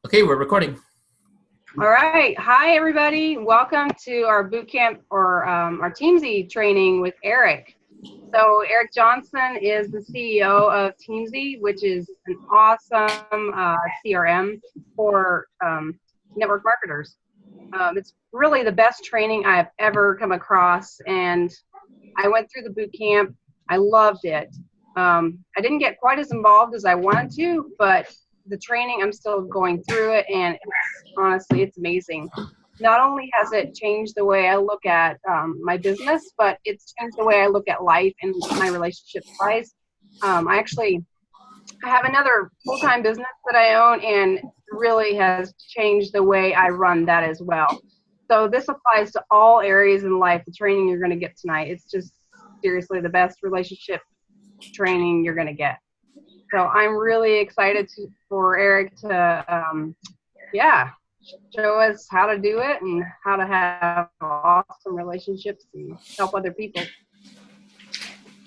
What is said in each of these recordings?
Okay, we're recording. All right. Hi, everybody. Welcome to our boot camp or our Teamzy training with Eric. So Eric Johnson is the CEO of Teamzy, which is an awesome CRM for network marketers. It's really the best training I've ever come across, and I went through the boot camp. I loved it. I didn't get quite as involved as I wanted to, but the training, I'm still going through it, and honestly, it's amazing. Not only has it changed the way I look at my business, but it's changed the way I look at life and my relationships wise. I have another full-time business that I own, and really has changed the way I run that as well. So this applies to all areas in life. The training you're going to get tonight, it's just seriously the best relationship training you're going to get. So I'm really excited for Eric to, show us how to do it and how to have awesome relationships and help other people.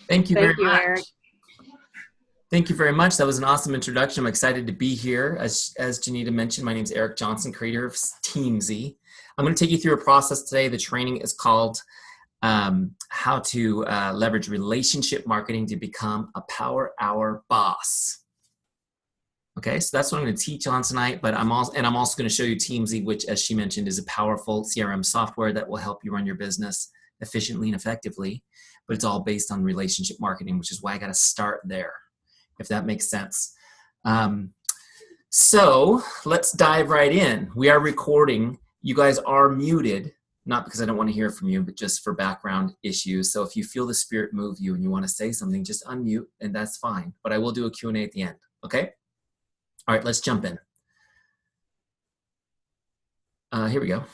Thank you very much. Eric. Thank you very much. That was an awesome introduction. I'm excited to be here. As Junita mentioned, my name is Eric Johnson, creator of Teamzy. I'm going to take you through a process today. The training is called How to Leverage Relationship Marketing to Become a Power Hour Boss. Okay, so that's what I'm going to teach on tonight, but I'm also going to show you Teamzy, which, as she mentioned, is a powerful CRM software that will help you run your business efficiently and effectively, but it's all based on relationship marketing, which is why I got to start there, if that makes sense. So let's dive right in. We are recording. You guys are muted, not because I don't want to hear from you, but just for background issues. So if you feel the spirit move you and you want to say something, just unmute, and that's fine. But I will do a Q&A at the end, okay? All right, let's jump in. Here we go.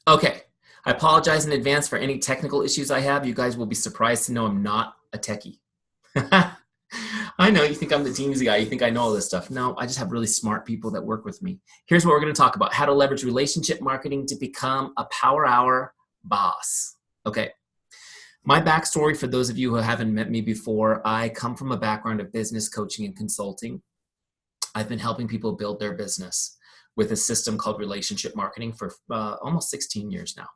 Okay, I apologize in advance for any technical issues I have. You guys will be surprised to know I'm not a techie. I know you think I'm the Teamzy guy. You think I know all this stuff. No, I just have really smart people that work with me. Here's what we're going to talk about: how to leverage relationship marketing to become a power hour boss. Okay. My backstory, for those of you who haven't met me before, I come from a background of business coaching and consulting. I've been helping people build their business with a system called relationship marketing for almost 16 years now.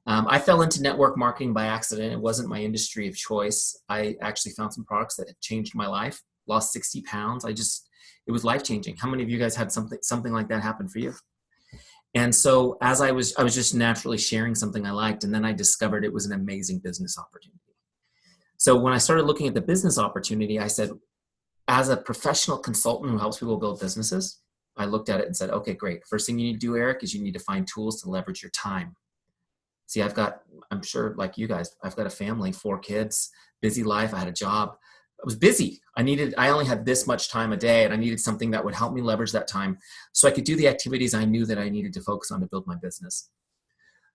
I fell into network marketing by accident. It wasn't my industry of choice. I actually found some products that had changed my life, lost 60 pounds. It was life-changing. How many of you guys had something like that happen for you? And so as I was just naturally sharing something I liked, and then I discovered it was an amazing business opportunity. So when I started looking at the business opportunity, I said, as a professional consultant who helps people build businesses, I looked at it and said, okay, great. First thing you need to do, Eric, is you need to find tools to leverage your time. See, I'm sure like you guys, I've got a family, 4 kids, busy life. I had a job. I was busy. I only had this much time a day, and I needed something that would help me leverage that time so I could do the activities I knew that I needed to focus on to build my business.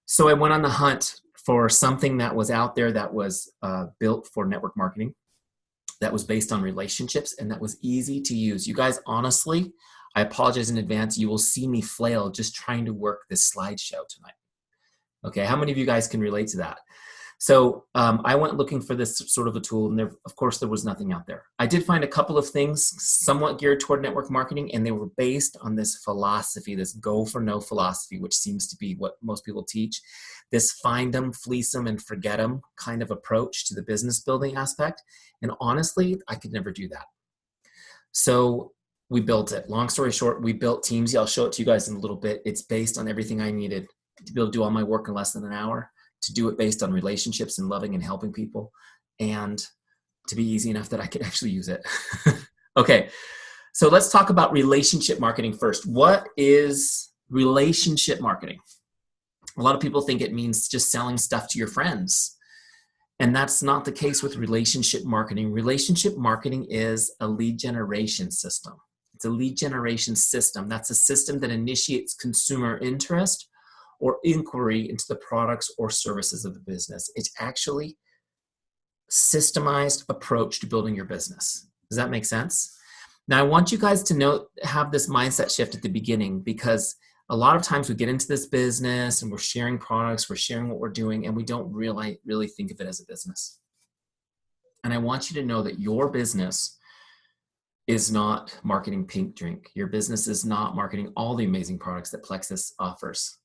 So I went on the hunt for something that was out there that was built for network marketing, that was based on relationships, and that was easy to use. You guys, honestly, I apologize in advance. You will see me flail just trying to work this slideshow tonight. Okay, how many of you guys can relate to that? So I went looking for this sort of a tool, and of course, there was nothing out there. I did find a couple of things somewhat geared toward network marketing, and they were based on this philosophy, this go for no philosophy, which seems to be what most people teach. This find them, fleece them, and forget them kind of approach to the business building aspect. And honestly, I could never do that. So we built it. Long story short, we built Teamzy. I'll show it to you guys in a little bit. It's based on everything I needed to be able to do all my work in less than an hour, to do it based on relationships and loving and helping people, and to be easy enough that I could actually use it. Okay, so let's talk about relationship marketing first. What is relationship marketing? A lot of people think it means just selling stuff to your friends. And that's not the case with relationship marketing. Relationship marketing is a lead generation system. It's a lead generation system. That's a system that initiates consumer interest or inquiry into the products or services of the business. It's actually a systemized approach to building your business. Does that make sense? Now, I want you guys to have this mindset shift at the beginning, because a lot of times we get into this business and we're sharing products, we're sharing what we're doing, and we don't really think of it as a business. And I want you to know that your business is not marketing pink drink. Your business is not marketing all the amazing products that Plexus offers.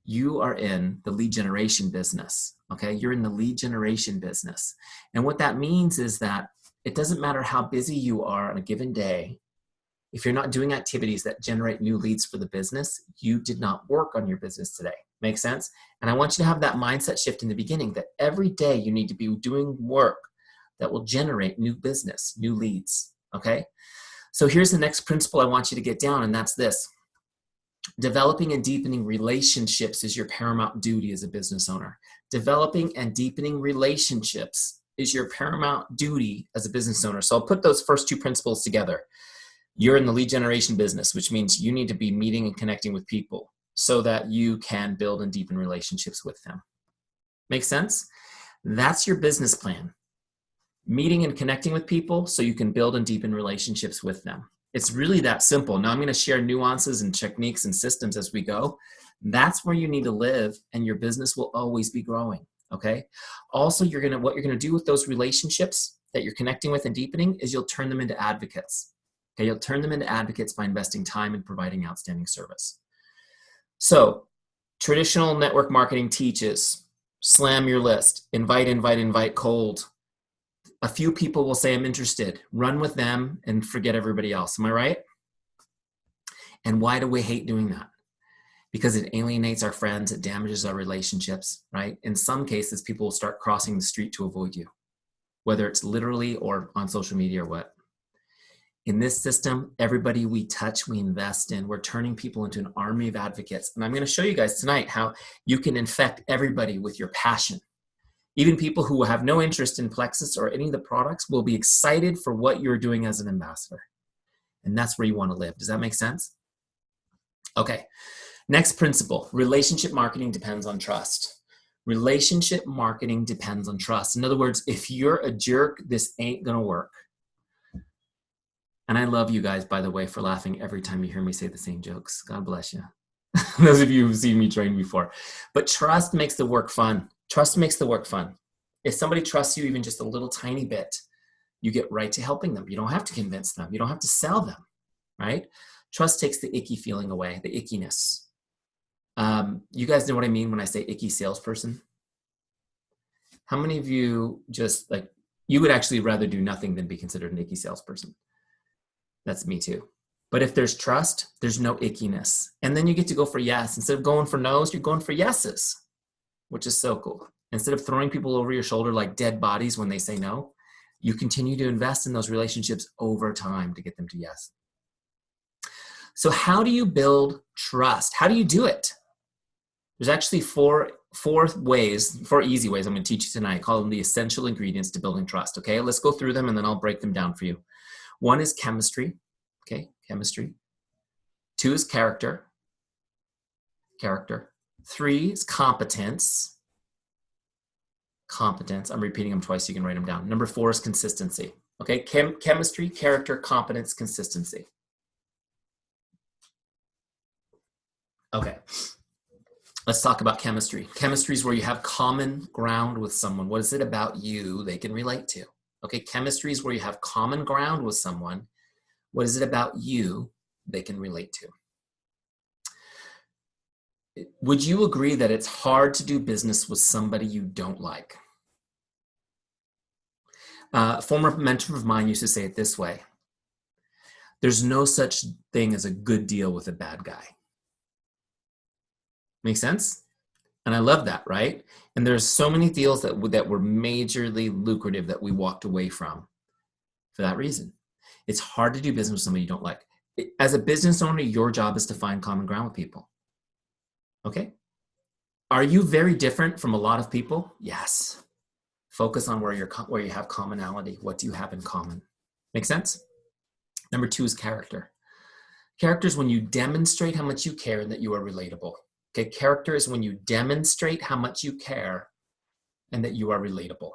You are in the lead generation business, okay? You're in the lead generation business. And what that means is that it doesn't matter how busy you are on a given day. If you're not doing activities that generate new leads for the business, you did not work on your business today. Make sense? And I want you to have that mindset shift in the beginning that every day you need to be doing work that will generate new business, new leads, okay? So here's the next principle I want you to get down, and that's this. Developing and deepening relationships is your paramount duty as a business owner. Developing and deepening relationships is your paramount duty as a business owner. So I'll put those first two principles together. You're in the lead generation business, which means you need to be meeting and connecting with people so that you can build and deepen relationships with them. Make sense? That's your business plan. Meeting and connecting with people so you can build and deepen relationships with them. It's really that simple. Now I'm going to share nuances and techniques and systems as we go. That's where you need to live, and your business will always be growing. Okay. Also, what you're going to do with those relationships that you're connecting with and deepening is you'll turn them into advocates. Okay, you'll turn them into advocates by investing time in providing outstanding service. So, traditional network marketing teaches slam your list, invite cold. A few people will say, I'm interested. Run with them and forget everybody else. Am I right? And why do we hate doing that? Because it alienates our friends. It damages our relationships, right? In some cases, people will start crossing the street to avoid you, whether it's literally or on social media or what. In this system, everybody we touch, we invest in. We're turning people into an army of advocates. And I'm going to show you guys tonight how you can infect everybody with your passion. Even people who have no interest in Plexus or any of the products will be excited for what you're doing as an ambassador. And that's where you want to live. Does that make sense? Okay. Next principle, relationship marketing depends on trust. Relationship marketing depends on trust. In other words, if you're a jerk, this ain't going to work. And I love you guys, by the way, for laughing every time you hear me say the same jokes. God bless you. Those of you who've seen me train before. But trust makes the work fun. Trust makes the work fun. If somebody trusts you even just a little tiny bit, you get right to helping them. You don't have to convince them. You don't have to sell them, right? Trust takes the icky feeling away, the ickiness. You guys know what I mean when I say icky salesperson? How many of you just you would actually rather do nothing than be considered an icky salesperson? That's me too. But if there's trust, there's no ickiness. And then you get to go for yes. Instead of going for no's, you're going for yeses, which is so cool. Instead of throwing people over your shoulder like dead bodies when they say no, you continue to invest in those relationships over time to get them to yes. So how do you build trust? How do you do it? There's actually four easy ways I'm going to teach you tonight. I call them the essential ingredients to building trust. Okay, let's go through them and then I'll break them down for you. One is chemistry. Okay, chemistry. 2 is character. 3 is competence. I'm repeating them twice so you can write them down. Number 4 is consistency. Okay, chemistry, character, competence, consistency. Okay, let's talk about chemistry. Chemistry is where you have common ground with someone. What is it about you they can relate to? Okay, chemistry is where you have common ground with someone. What is it about you they can relate to? Would you agree that it's hard to do business with somebody you don't like? A former mentor of mine used to say it this way. There's no such thing as a good deal with a bad guy. Make sense? And I love that, right? And there's so many deals that were majorly lucrative that we walked away from for that reason. It's hard to do business with somebody you don't like. As a business owner, your job is to find common ground with people. Okay? Are you very different from a lot of people? Yes. Focus on where you have commonality. What do you have in common? Make sense? Number 2 is character. Character is when you demonstrate how much you care and that you are relatable. Okay, character is when you demonstrate how much you care and that you are relatable.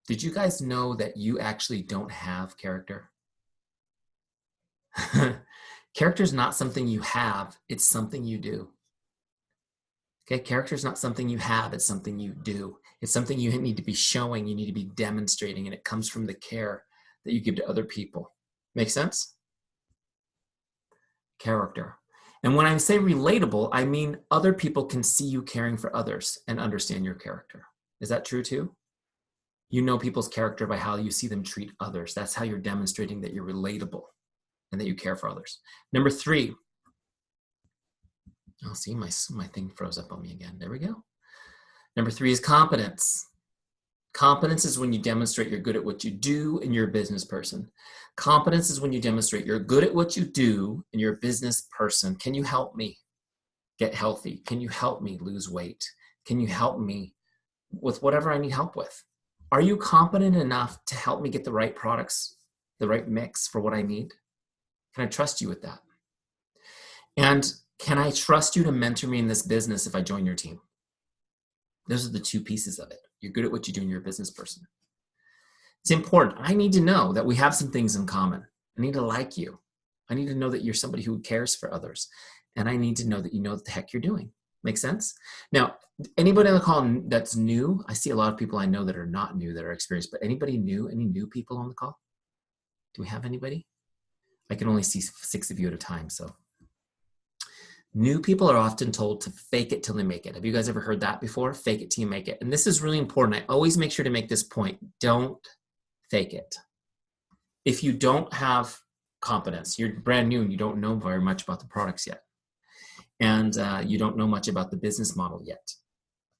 Did you guys know that you actually don't have character? Character is not something you have, it's something you do. Okay, character is not something you have, it's something you do. It's something you need to be showing, you need to be demonstrating, and it comes from the care that you give to other people. Make sense? Character. And when I say relatable, I mean other people can see you caring for others and understand your character. Is that true too? You know people's character by how you see them treat others. That's how you're demonstrating that you're relatable and that you care for others. Number 3. Oh, see, my thing froze up on me again. There we go. Number 3 is competence. Competence is when you demonstrate you're good at what you do and you're a business person. Competence is when you demonstrate you're good at what you do and you're a business person. Can you help me get healthy? Can you help me lose weight? Can you help me with whatever I need help with? Are you competent enough to help me get the right products, the right mix for what I need? Can I trust you with that? And can I trust you to mentor me in this business if I join your team? Those are the 2 pieces of it. You're good at what you do and you're a business person. It's important. I need to know that we have some things in common. I need to like you. I need to know that you're somebody who cares for others. And I need to know that you know what the heck you're doing. Make sense? Now, anybody on the call that's new, I see a lot of people I know that are not new, that are experienced, but anybody new, any new people on the call? Do we have anybody? I can only see 6 of you at a time, so. New people are often told to fake it till they make it. Have you guys ever heard that before? Fake it till you make it. And this is really important. I always make sure to make this point. Don't fake it. If you don't have competence, you're brand new and you don't know very much about the products yet, and you don't know much about the business model yet,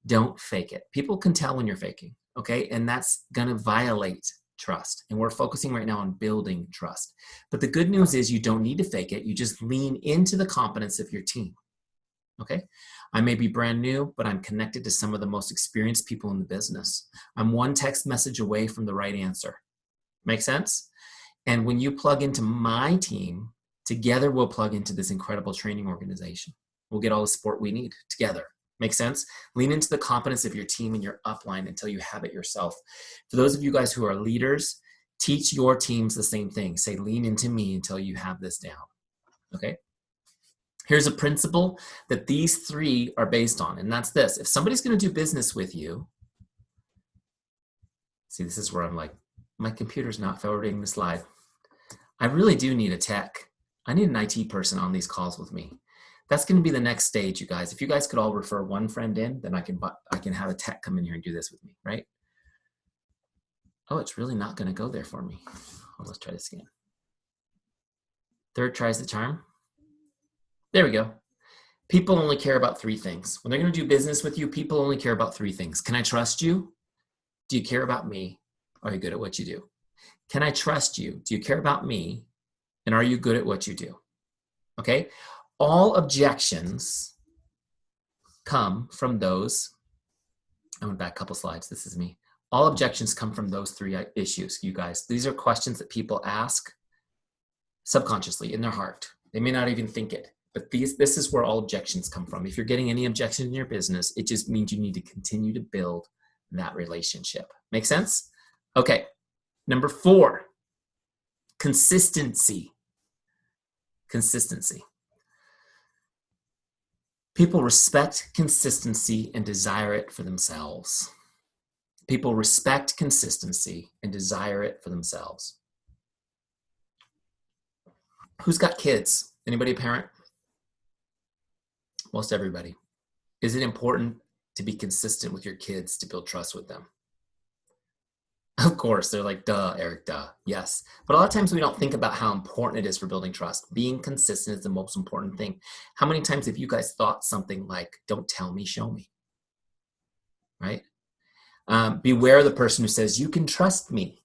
don't fake it. People can tell when you're faking, okay? And that's gonna violate trust. And we're focusing right now on building trust. But the good news is you don't need to fake it. You just lean into the competence of your team, okay? I may be brand new, but I'm connected to some of the most experienced people in the business. I'm one text message away from the right answer. Make sense? And when you plug into my team, together we'll plug into this incredible training organization. We'll get all the support we need together. Make sense? Lean into the competence of your team and your upline until you have it yourself. For those of you guys who are leaders, teach your teams the same thing. Say, lean into me until you have this down, okay? Here's a principle that these 3 are based on, and that's this. If somebody's gonna do business with you, see, this is where I'm like, my computer's not forwarding the slide. I really do need a tech. I need an IT person on these calls with me. That's going to be the next stage, you guys. If you guys could all refer one friend in, then I can have a tech come in here and do this with me, right? Oh, it's really not going to go there for me. Oh, let's try this again. 3rd tries the charm. There we go. People only care about 3 things. When they're going to do business with you, people only care about 3 things. Can I trust you? Do you care about me? Are you good at what you do? Can I trust you? Do you care about me? And are you good at what you do? Okay? All objections come from those. I went back a couple slides. This is me. All objections come from those 3 issues, you guys. These are questions that people ask subconsciously in their heart. They may not even think it, but this is where all objections come from. If you're getting any objections in your business, it just means you need to continue to build that relationship. Make sense? Okay. Number 4, consistency. Consistency. People respect consistency and desire it for themselves. People respect consistency and desire it for themselves. Who's got kids? Anybody a parent? Most everybody. Is it important to be consistent with your kids to build trust with them? Of course, they're like, duh, Eric, duh. Yes. But a lot of times we don't think about how important it is for building trust. Being consistent is the most important thing. How many times have you guys thought something like, don't tell me, show me? Right? Beware the person who says, you can trust me.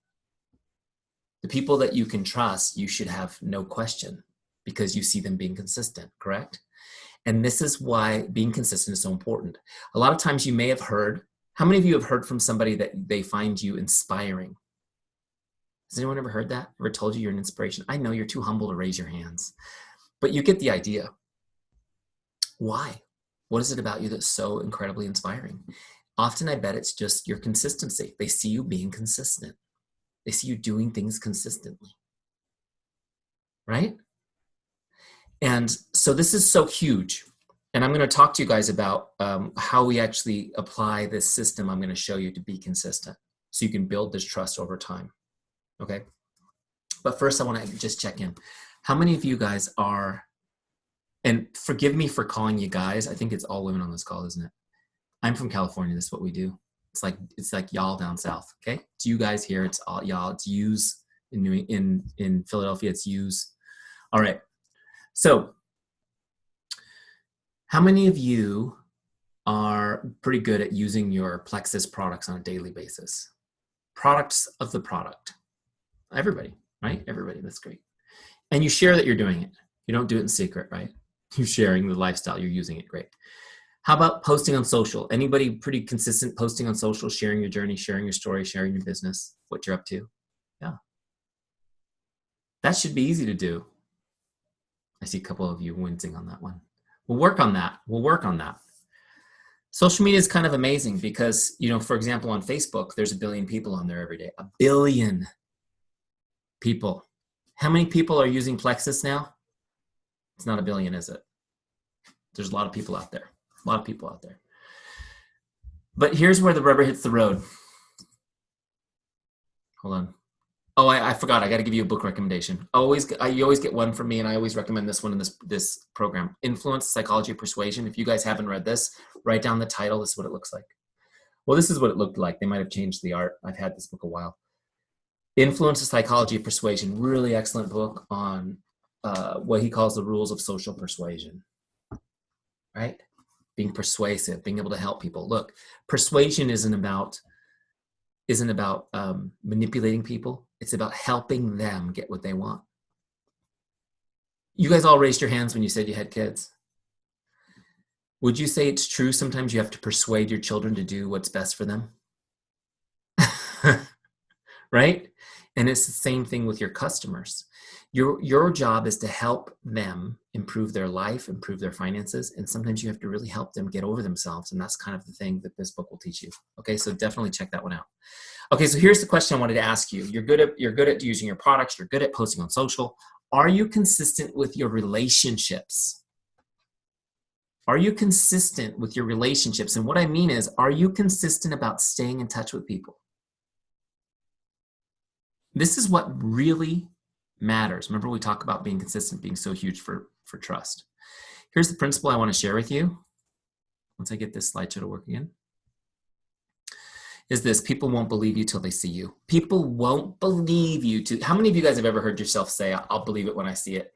The people that you can trust, you should have no question because you see them being consistent, correct? And this is why being consistent is so important. A lot of times you may have heard, how many of you have heard from somebody that they find you inspiring? Has anyone ever heard that? Ever told you you're an inspiration? I know you're too humble to raise your hands, but you get the idea. Why? What is it about you that's so incredibly inspiring? Often I bet it's just your consistency. They see you being consistent. They see you doing things consistently, right? And so this is so huge. And I'm going to talk to you guys about how we actually apply this system I'm going to show you to be consistent so you can build this trust over time, okay? But first I want to just check in. How many of you guys are, and forgive me for calling you guys, I think it's all women on this call, isn't it? I'm from California. This is what we do. It's like y'all down south. Okay. It's you guys here. It's all y'all. It's yous in Philadelphia. It's yous. All right. So how many of you are pretty good at using your Plexus products on a daily basis? Products of the product. Everybody, right? Everybody. That's great. And you share that you're doing it. You don't do it in secret, right? You're sharing the lifestyle. You're using it. Great. How about posting on social? Anybody pretty consistent posting on social, sharing your journey, sharing your story, sharing your business, what you're up to? Yeah. That should be easy to do. I see a couple of you wincing on that one. We'll work on that. We'll work on that. Social media is kind of amazing because, for example, on Facebook, there's 1 billion people on there every day. 1 billion people. How many people are using Plexus now? It's not 1 billion, is it? There's a lot of people out there. A lot of people out there. But here's where the rubber hits the road. Hold on. Oh, I forgot. I got to give you a book recommendation. You always get one from me, and I always recommend this one in this program. Influence, Psychology of Persuasion. If you guys haven't read this, write down the title. This is what it looks like. Well, this is what it looked like. They might have changed the art. I've had this book a while. Influence, Psychology of Persuasion. Really excellent book on what he calls the rules of social persuasion. Right? Being persuasive, being able to help people. Look, persuasion isn't about manipulating people. It's about helping them get what they want. You guys all raised your hands when you said you had kids. Would you say it's true sometimes you have to persuade your children to do what's best for them? Right? And it's the same thing with your customers. Your job is to help them improve their life, improve their finances, and sometimes you have to really help them get over themselves, and that's kind of the thing that this book will teach you. Okay, so definitely check that one out. Okay, so here's the question I wanted to ask you. You're good at using your products. You're good at posting on social. Are you consistent with your relationships? Are you consistent with your relationships? And what I mean is, are you consistent about staying in touch with people? This is what really matters. Remember, we talk about being consistent being so huge for trust. Here's the principle I want to share with you. Once I get this slideshow to work again. Is this: people won't believe you till they see you. People won't believe you. How many of you guys have ever heard yourself say, I'll believe it when I see it?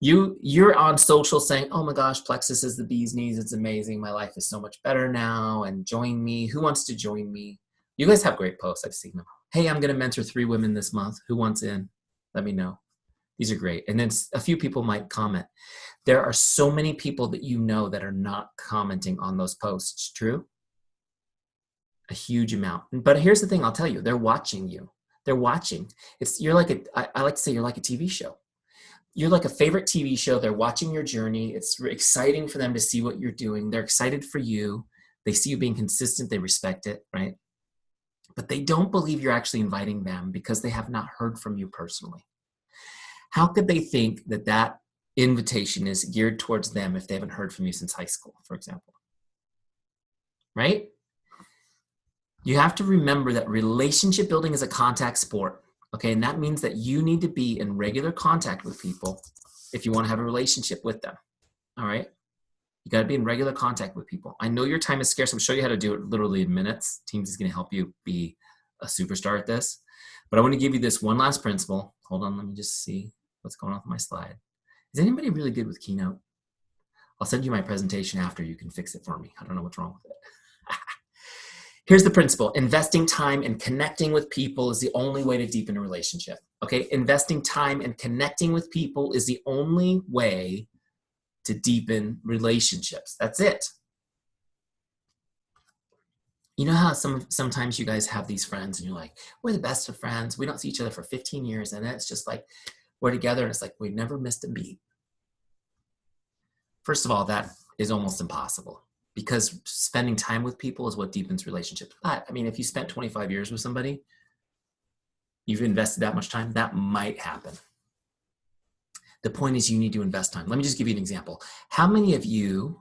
You're on social saying, oh my gosh, Plexus is the bee's knees. It's amazing. My life is so much better now. And join me. Who wants to join me? You guys have great posts. I've seen them. Hey, I'm going to mentor 3 women this month. Who wants in? Let me know. These are great. And then a few people might comment. There are so many people that you know that are not commenting on those posts. True? A huge amount. But here's the thing I'll tell you. They're watching you. They're watching. I like to say you're like a TV show. You're like a favorite TV show. They're watching your journey. It's exciting for them to see what you're doing. They're excited for you. They see you being consistent. They respect it, right? But they don't believe you're actually inviting them because they have not heard from you personally. How could they think that invitation is geared towards them if they haven't heard from you since high school, for example? Right? You have to remember that relationship building is a contact sport, okay? And that means that you need to be in regular contact with people if you want to have a relationship with them, all right? You got to be in regular contact with people. I know your time is scarce. I'm showing you how to do it literally in minutes. Teamzy is going to help you be a superstar at this. But I want to give you this one last principle. Hold on, let me just see what's going on with my slide. Is anybody really good with Keynote? I'll send you my presentation after. You can fix it for me. I don't know what's wrong with it. Here's the principle. Investing time and connecting with people is the only way to deepen a relationship. Okay, investing time and connecting with people is the only way to deepen relationships. That's it. You know how sometimes you guys have these friends and you're like, we're the best of friends. We don't see each other for 15 years. And then it's just like, we're together and it's like, we never missed a beat. First of all, that is almost impossible because spending time with people is what deepens relationships. But I mean, if you spent 25 years with somebody, you've invested that much time, that might happen. The point is you need to invest time. Let me just give you an example. How many of you,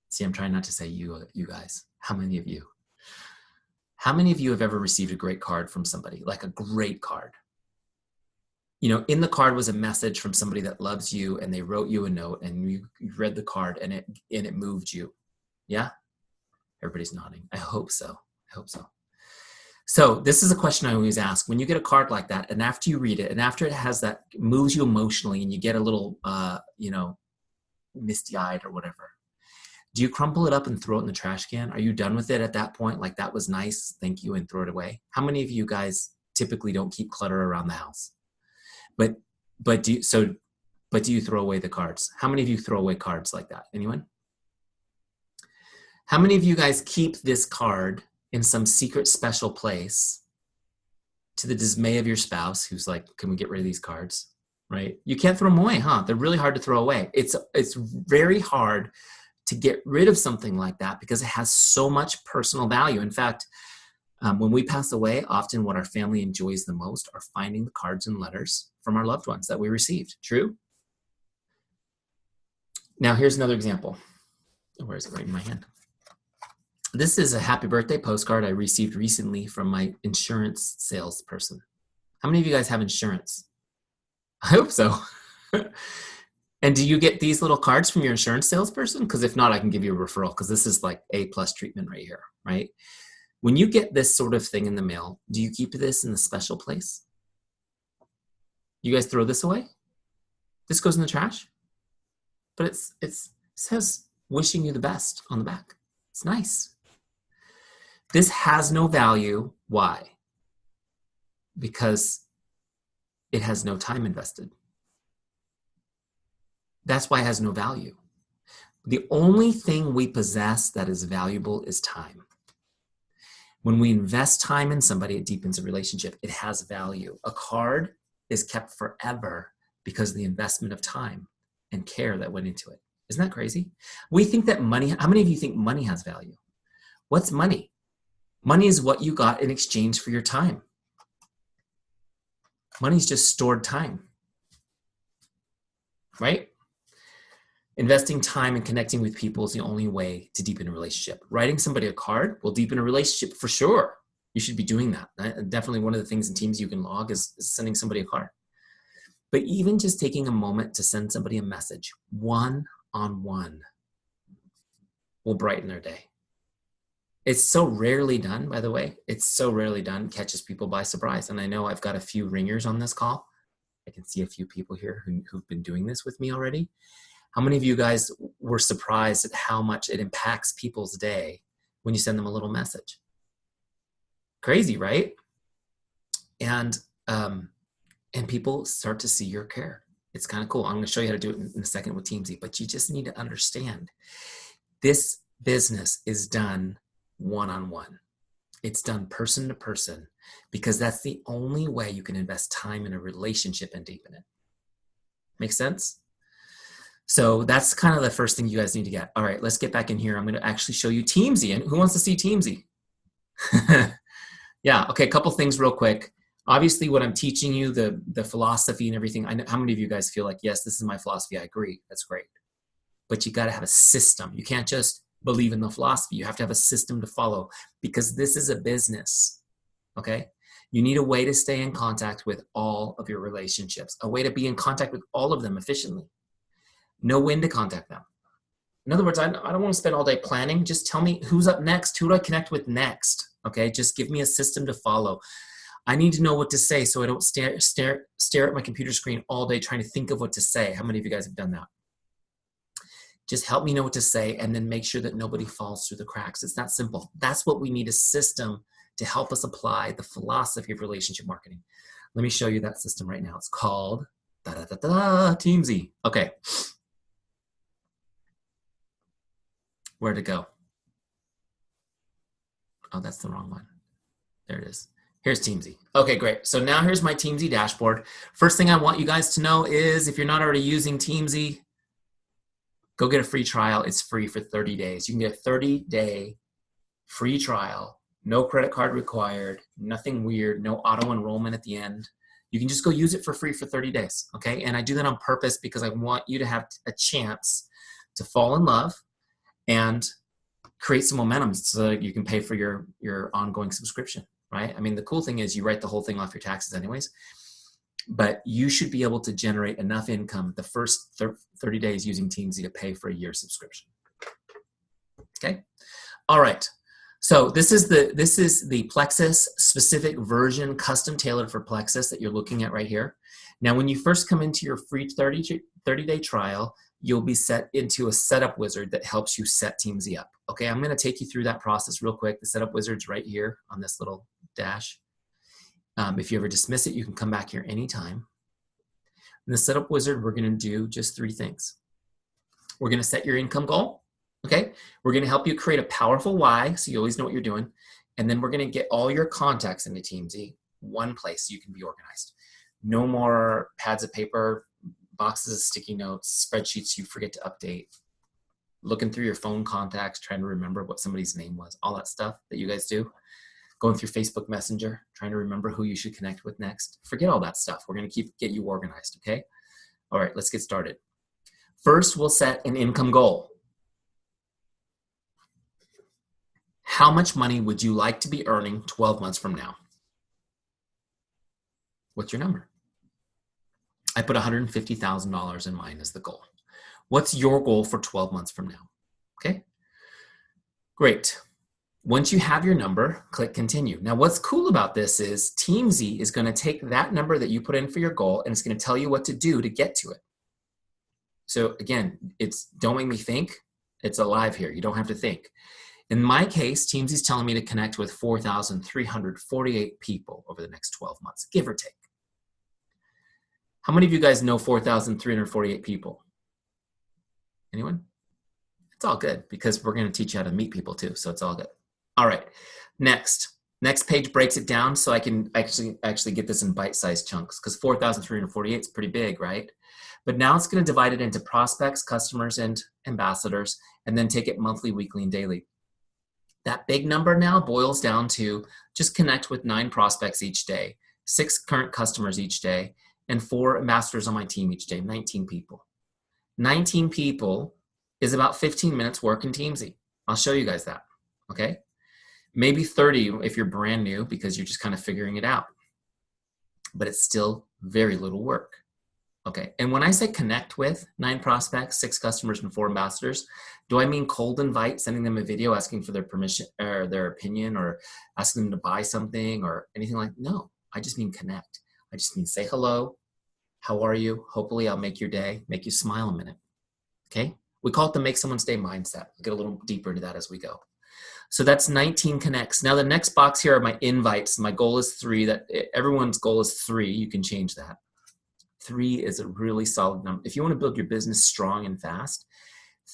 see, I'm trying not to say you guys. How many of you How many of you have ever received a great card from somebody, like a great card? You know, in the card was a message from somebody that loves you, and they wrote you a note, and you read the card, and it moved you. Yeah? Everybody's nodding. I hope so. I hope so. So this is a question I always ask. When you get a card like that, and after you read it, and after it has that, moves you emotionally, and you get a little, misty-eyed or whatever, do you crumple it up and throw it in the trash can? Are you done with it at that point? Like, that was nice, thank you, and throw it away? How many of you guys typically don't keep clutter around the house? But do you throw away the cards? How many of you throw away cards like that? Anyone? How many of you guys keep this card in some secret special place to the dismay of your spouse, who's like, can we get rid of these cards? Right? You can't throw them away, huh? They're really hard to throw away. It's very hard to get rid of something like that because it has so much personal value. In fact, when we pass away, often what our family enjoys the most are finding the cards and letters from our loved ones that we received. True? Now, here's another example. Where is it right in my hand? This is a happy birthday postcard I received recently from my insurance salesperson. How many of you guys have insurance? I hope so. And do you get these little cards from your insurance salesperson? Because if not, I can give you a referral, because this is like A+ treatment right here, right? When you get this sort of thing in the mail, do you keep this in a special place? You guys throw this away? This goes in the trash? But it says wishing you the best on the back. It's nice. This has no value. Why? Because it has no time invested. That's why it has no value. The only thing we possess that is valuable is time. When we invest time in somebody, it deepens a relationship. It has value. A card is kept forever because of the investment of time and care that went into it. Isn't that crazy? We think that money, how many of you think money has value? What's money? Money is what you got in exchange for your time. Money is just stored time, right? Investing time and connecting with people is the only way to deepen a relationship. Writing somebody a card will deepen a relationship for sure. You should be doing that. Definitely one of the things in Teams you can log is sending somebody a card. But even just taking a moment to send somebody a message, one-on-one, will brighten their day. It's so rarely done, by the way. It's so rarely done, catches people by surprise. And I know I've got a few ringers on this call. I can see a few people here who've been doing this with me already. How many of you guys were surprised at how much it impacts people's day when you send them a little message? Crazy, right? And people start to see your care. It's kind of cool. I'm going to show you how to do it in a second with Teamzy, but you just need to understand this business is done one-on-one. It's done person to person, because that's the only way you can invest time in a relationship and deepen it. Make sense? So that's kind of the first thing you guys need to get. All right, let's get back in here. I'm going to actually show you Teamzy. And who wants to see Teamzy? Yeah, okay, a couple things real quick. Obviously, what I'm teaching you, the philosophy and everything, I know, how many of you guys feel like, yes, this is my philosophy? I agree. That's great. But you got to have a system. You can't just believe in the philosophy. You have to have a system to follow, because this is a business, okay? You need a way to stay in contact with all of your relationships, a way to be in contact with all of them efficiently. Know when to contact them. In other words, I don't want to spend all day planning. Just tell me who's up next. Who do I connect with next? Okay, just give me a system to follow. I need to know what to say so I don't stare at my computer screen all day trying to think of what to say. How many of you guys have done that? Just help me know what to say, and then make sure that nobody falls through the cracks. It's that simple. That's what we need, a system to help us apply the philosophy of relationship marketing. Let me show you that system right now. It's called Teamzy. Okay. Where to go? Oh, that's the wrong one. There it is. Here's Teamzy. Okay, great. So now here's my Teamzy dashboard. First thing I want you guys to know is, if you're not already using Teamzy, go get a free trial. It's free for 30 days. You can get a 30-day free trial, no credit card required, nothing weird, no auto enrollment at the end. You can just go use it for free for 30 days, okay? And I do that on purpose because I want you to have a chance to fall in love and create some momentum so that you can pay for your ongoing subscription, right? I mean, the cool thing is you write the whole thing off your taxes anyways, but you should be able to generate enough income the first 30 days using Teamzy to pay for a year subscription. Okay. All right. So this is the Plexus specific version, custom tailored for Plexus that you're looking at right here. Now, when you first come into your free 30-day trial, you'll be set into a setup wizard that helps you set Teamzy up. Okay, I'm going to take you through that process real quick. The setup wizard's right here on this little dash. If you ever dismiss it, you can come back here anytime. In the setup wizard, we're going to do just 3 things. We're going to set your income goal. Okay, we're going to help you create a powerful why, so you always know what you're doing. And then we're going to get all your contacts into Teamzy, one place so you can be organized. No more pads of paper, boxes of sticky notes, spreadsheets you forget to update, looking through your phone contacts, trying to remember what somebody's name was, all that stuff that you guys do. Going through Facebook Messenger, trying to remember who you should connect with next. Forget all that stuff. We're going to get you organized, okay? All right, let's get started. First, we'll set an income goal. How much money would you like to be earning 12 months from now? What's your number? I put $150,000 in mine as the goal. What's your goal for 12 months from now? Okay, great. Once you have your number, click continue. Now, what's cool about this is Teamzy is going to take that number that you put in for your goal and it's going to tell you what to do to get to it. So again, don't make me think. It's alive here. You don't have to think. In my case, Teamzy's telling me to connect with 4,348 people over the next 12 months, give or take. How many of you guys know 4,348 people? Anyone? It's all good because we're going to teach you how to meet people too, so it's all good. All right, next page breaks it down so I can actually get this in bite-sized chunks because 4,348 is pretty big, right? But now it's going to divide it into prospects, customers, and ambassadors, and then take it monthly, weekly, and daily. That big number now boils down to just connect with 9 prospects each day, 6 current customers each day, and 4 ambassadors on my team each day, 19 people. 19 people is about 15 minutes work in Teamzy. I'll show you guys that, okay? Maybe 30 if you're brand new because you're just kind of figuring it out. But it's still very little work, okay? And when I say connect with 9 prospects, 6 customers, and 4 ambassadors, do I mean cold invite, sending them a video asking for their permission or their opinion or asking them to buy something or anything like that? No, I just mean connect. I just mean say hello. How are you? Hopefully I'll make your day, make you smile a minute, okay? We call it the make someone's day mindset. We'll get a little deeper into that as we go. So that's 19 connects. Now the next box here are my invites. My goal is 3. Everyone's goal is 3. You can change that. 3 is a really solid number. If you want to build your business strong and fast,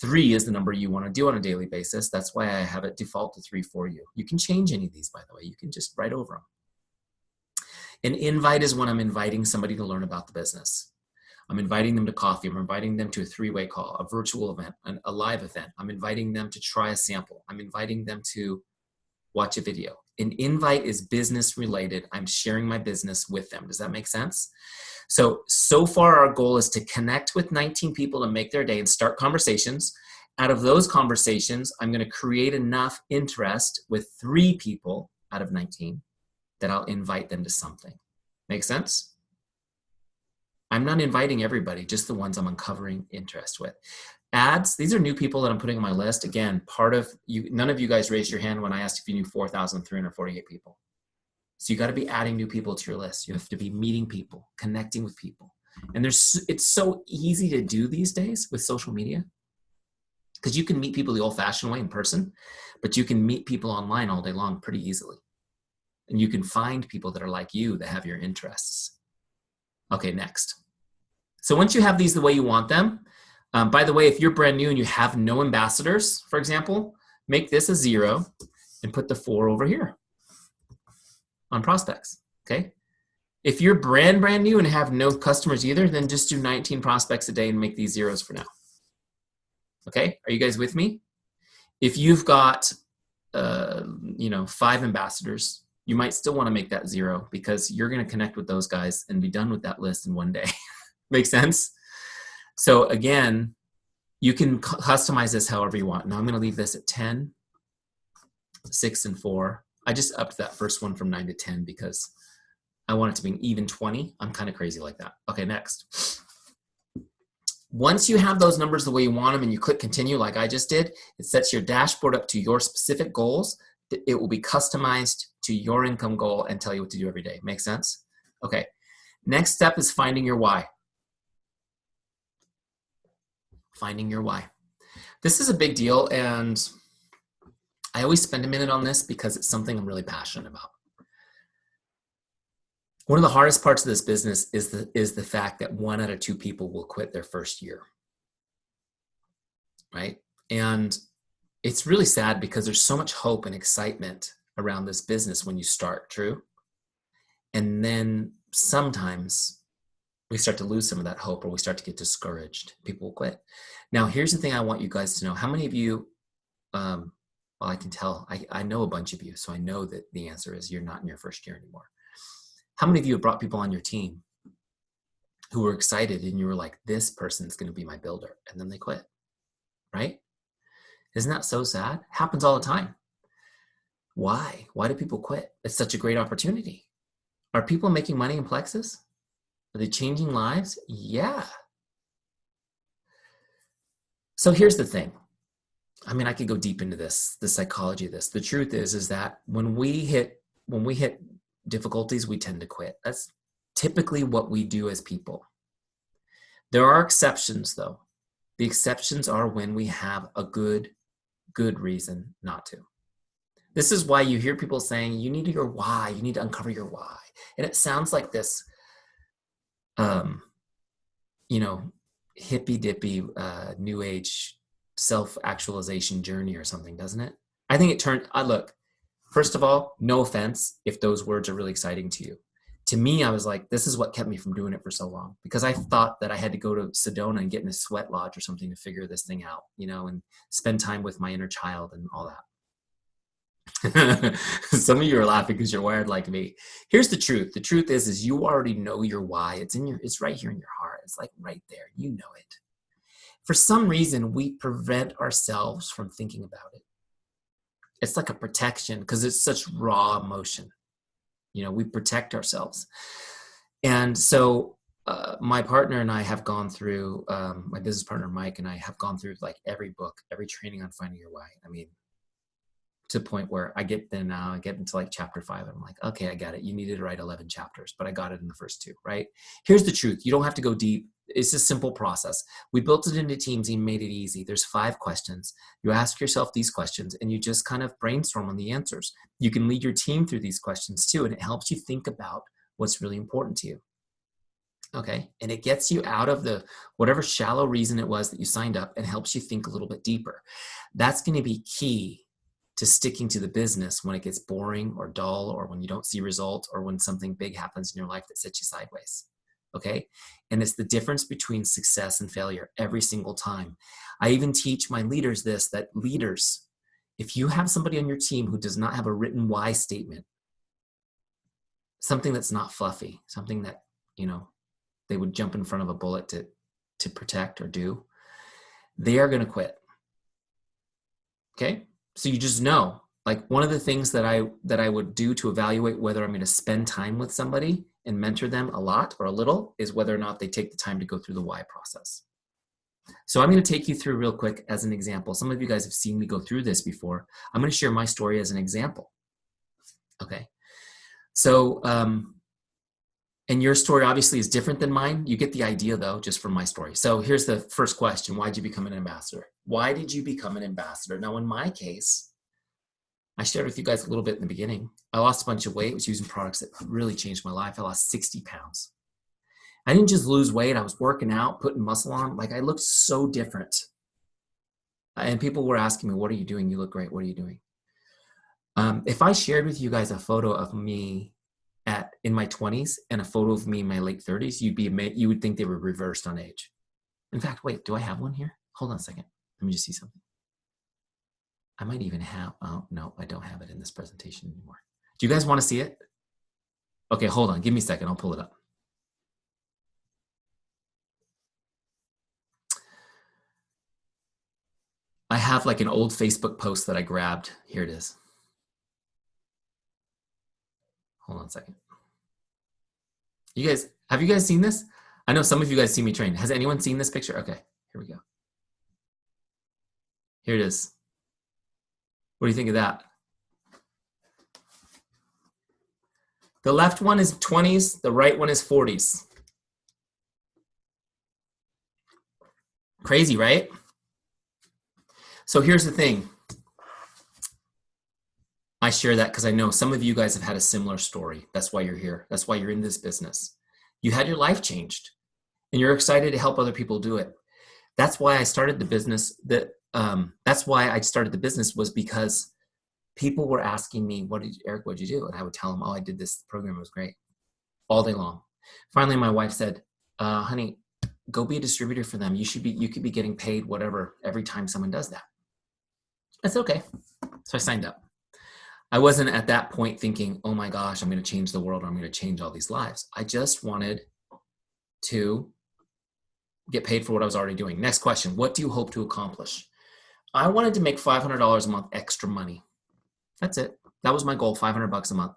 3 is the number you want to do on a daily basis. That's why I have it default to 3 for you. You can change any of these, by the way. You can just write over them. An invite is when I'm inviting somebody to learn about the business. I'm inviting them to coffee. I'm inviting them to a 3-way call, a virtual event, a live event. I'm inviting them to try a sample. I'm inviting them to watch a video. An invite is business related. I'm sharing my business with them. Does that make sense? So far our goal is to connect with 19 people to make their day and start conversations. Out of those conversations, I'm going to create enough interest with 3 people out of 19 that I'll invite them to something. Make sense? I'm not inviting everybody, just the ones I'm uncovering interest with. Ads, these are new people that I'm putting on my list. Again, part of you, none of you guys raised your hand when I asked if you knew 4,348 people. So you got to be adding new people to your list. You have to be meeting people, connecting with people. And it's so easy to do these days with social media because you can meet people the old-fashioned way in person, but you can meet people online all day long pretty easily. And you can find people that are like you that have your interests. Okay, next. So once you have these the way you want them, by the way, if you're brand new and you have no ambassadors, for example, make this a 0 and put the 4 over here on prospects, okay? If you're brand new and have no customers either, then just do 19 prospects a day and make these 0s for now. Okay, are you guys with me? If you've got, 5 ambassadors, you might still want to make that 0 because you're going to connect with those guys and be done with that list in one day. Make sense? So again, you can customize this however you want. Now I'm going to leave this at 10. 6 and 4. I just upped that first one from 9 to 10 because I want it to be an even 20. I'm kind of crazy like that. Okay, next. Once you have those numbers the way you want them and you click continue like I just did, it sets your dashboard up to your specific goals. It will be customized to your income goal and tell you what to do every day. Make sense? Okay. Next step is finding your why. Finding your why. This is a big deal, and I always spend a minute on this because it's something I'm really passionate about. One of the hardest parts of this business is the fact that 1 out of 2 people will quit their first year, right? And it's really sad because there's so much hope and excitement around this business when you start, true? And then sometimes we start to lose some of that hope, or we start to get discouraged. People will quit. Now, here's the thing I want you guys to know. How many of you, well, I can tell, I know a bunch of you, so I know that the answer is you're not in your first year anymore. How many of you have brought people on your team who were excited and you were like, this person's going to be my builder, and then they quit, right? Isn't that so sad? Happens all the time. Why? Why do people quit? It's such a great opportunity. Are people making money in Plexus? Are they changing lives? Yeah. So here's the thing. I mean, I could go deep into this, the psychology of this. The truth is that when we hit difficulties, we tend to quit. That's typically what we do as people. There are exceptions, though. The exceptions are when we have a good reason not to. This is why you hear people saying, you need your why, you need to uncover your why. And it sounds like this, hippy-dippy, new age self-actualization journey or something, doesn't it? I think it turned, look, first of all, no offense if those words are really exciting to you. To me, I was like, this is what kept me from doing it for so long, because I thought that I had to go to Sedona and get in a sweat lodge or something to figure this thing out, and spend time with my inner child and all that. Some of you are laughing because you're wired like me. Here's the truth. The truth is you already know your why. It's right here in your heart. It's like right there. You know it. For some reason, we prevent ourselves from thinking about it. It's like a protection because it's such raw emotion. We protect ourselves. And so my partner and I have gone through, my business partner, Mike, and I have gone through like every book, every training on finding your why. I mean, to the point where I get into like chapter 5 and I'm like, okay, I got it. You needed to write 11 chapters, but I got it in the first 2, right? Here's the truth. You don't have to go deep. It's a simple process. We built it into Teamzy and made it easy. There's 5 questions. You ask yourself these questions and you just kind of brainstorm on the answers. You can lead your team through these questions too, and it helps you think about what's really important to you. Okay, and it gets you out of the whatever shallow reason it was that you signed up and helps you think a little bit deeper. That's going to be key to sticking to the business when it gets boring or dull, or when you don't see results, or when something big happens in your life that sets you sideways. Okay. And it's the difference between success and failure every single time. I even teach my leaders this, that leaders, if you have somebody on your team who does not have a written why statement, something that's not fluffy, something that, they would jump in front of a bullet to protect or do, they are going to quit. Okay. So you just know, like, one of the things that I would do to evaluate whether I'm going to spend time with somebody and mentor them a lot or a little is whether or not they take the time to go through the why process. So I'm going to take you through real quick as an example. Some of you guys have seen me go through this before. I'm going to share my story as an example. Okay. So, and your story obviously is different than mine. You get the idea though, just from my story. So here's the first question. Why did you become an ambassador? Why did you become an ambassador? Now, in my case, I shared with you guys a little bit in the beginning. I lost a bunch of weight. I was using products that really changed my life. I lost 60 pounds. I didn't just lose weight. I was working out, putting muscle on. Like, I looked so different. And people were asking me, what are you doing? You look great. What are you doing? If I shared with you guys a photo of me in my 20s and a photo of me in my late 30s, you would think they were reversed on age. In fact, wait, do I have one here? Hold on a second. Let me just see something. I might even have, oh, no, I don't have it in this presentation anymore. Do you guys want to see it? Okay, hold on. Give me a second. I'll pull it up. I have like an old Facebook post that I grabbed. Here it is. Hold on a second. Have you guys seen this? I know some of you guys see me train. Has anyone seen this picture? Okay, here we go. Here it is. What do you think of that? The left one is 20s, the right one is 40s. Crazy, right? So here's the thing. I share that because I know some of you guys have had a similar story. That's why you're here. That's why you're in this business. You had your life changed and you're excited to help other people do it. That's why I started the business. That's why I started the business, was because people were asking me, Eric, what'd you do? And I would tell them, oh, I did this program. It was great. All day long. Finally, my wife said, honey, go be a distributor for them. You could be getting paid whatever every time someone does that. I said, okay. So I signed up. I wasn't at that point thinking, oh my gosh, I'm going to change the world, or I'm going to change all these lives. I just wanted to get paid for what I was already doing. Next question. What do you hope to accomplish? I wanted to make $500 a month extra money. That's it. That was my goal, $500 a month.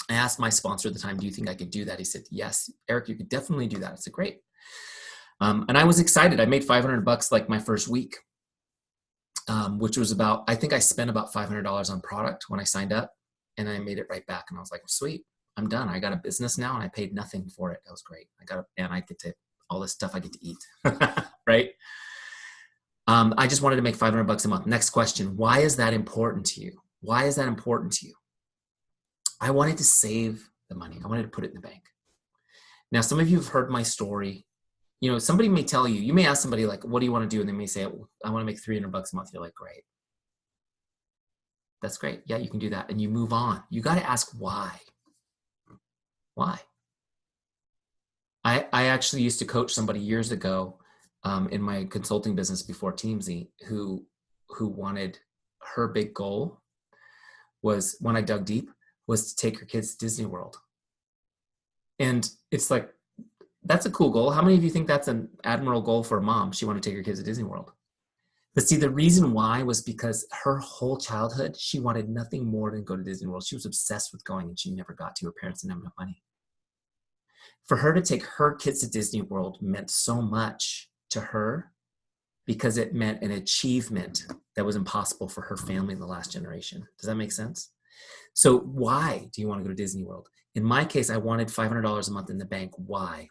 I asked my sponsor at the time, do you think I could do that? He said, yes, Eric, you could definitely do that. I said, great. And I was excited. I made $500 like my first week, which was I think I spent about $500 on product when I signed up, and I made it right back. And I was like, sweet, I'm done. I got a business now and I paid nothing for it. That was great. And I get to, all this stuff I get to eat, right? I just wanted to make $500 a month. Next question. Why is that important to you? Why is that important to you? I wanted to save the money. I wanted to put it in the bank. Now, some of you have heard my story. You know, somebody may tell you, you may ask somebody like, what do you want to do? And they may say, I want to make $300 a month. You're like, great. That's great. Yeah, you can do that. And you move on. You got to ask why. Why? I actually used to coach somebody years ago in my consulting business before Teamzy, who wanted, her big goal was, when I dug deep, was to take her kids to Disney World. And it's like, that's a cool goal. How many of you think that's an admirable goal for a mom? She wanted to take her kids to Disney World. But see, the reason why was because her whole childhood, she wanted nothing more than go to Disney World. She was obsessed with going, and she never got to. Her parents didn't have enough money. For her to take her kids to Disney World meant so much to her, because it meant an achievement that was impossible for her family in the last generation. Does that make sense? So why do you want to go to Disney World? In my case, I wanted $500 a month in the bank. Why?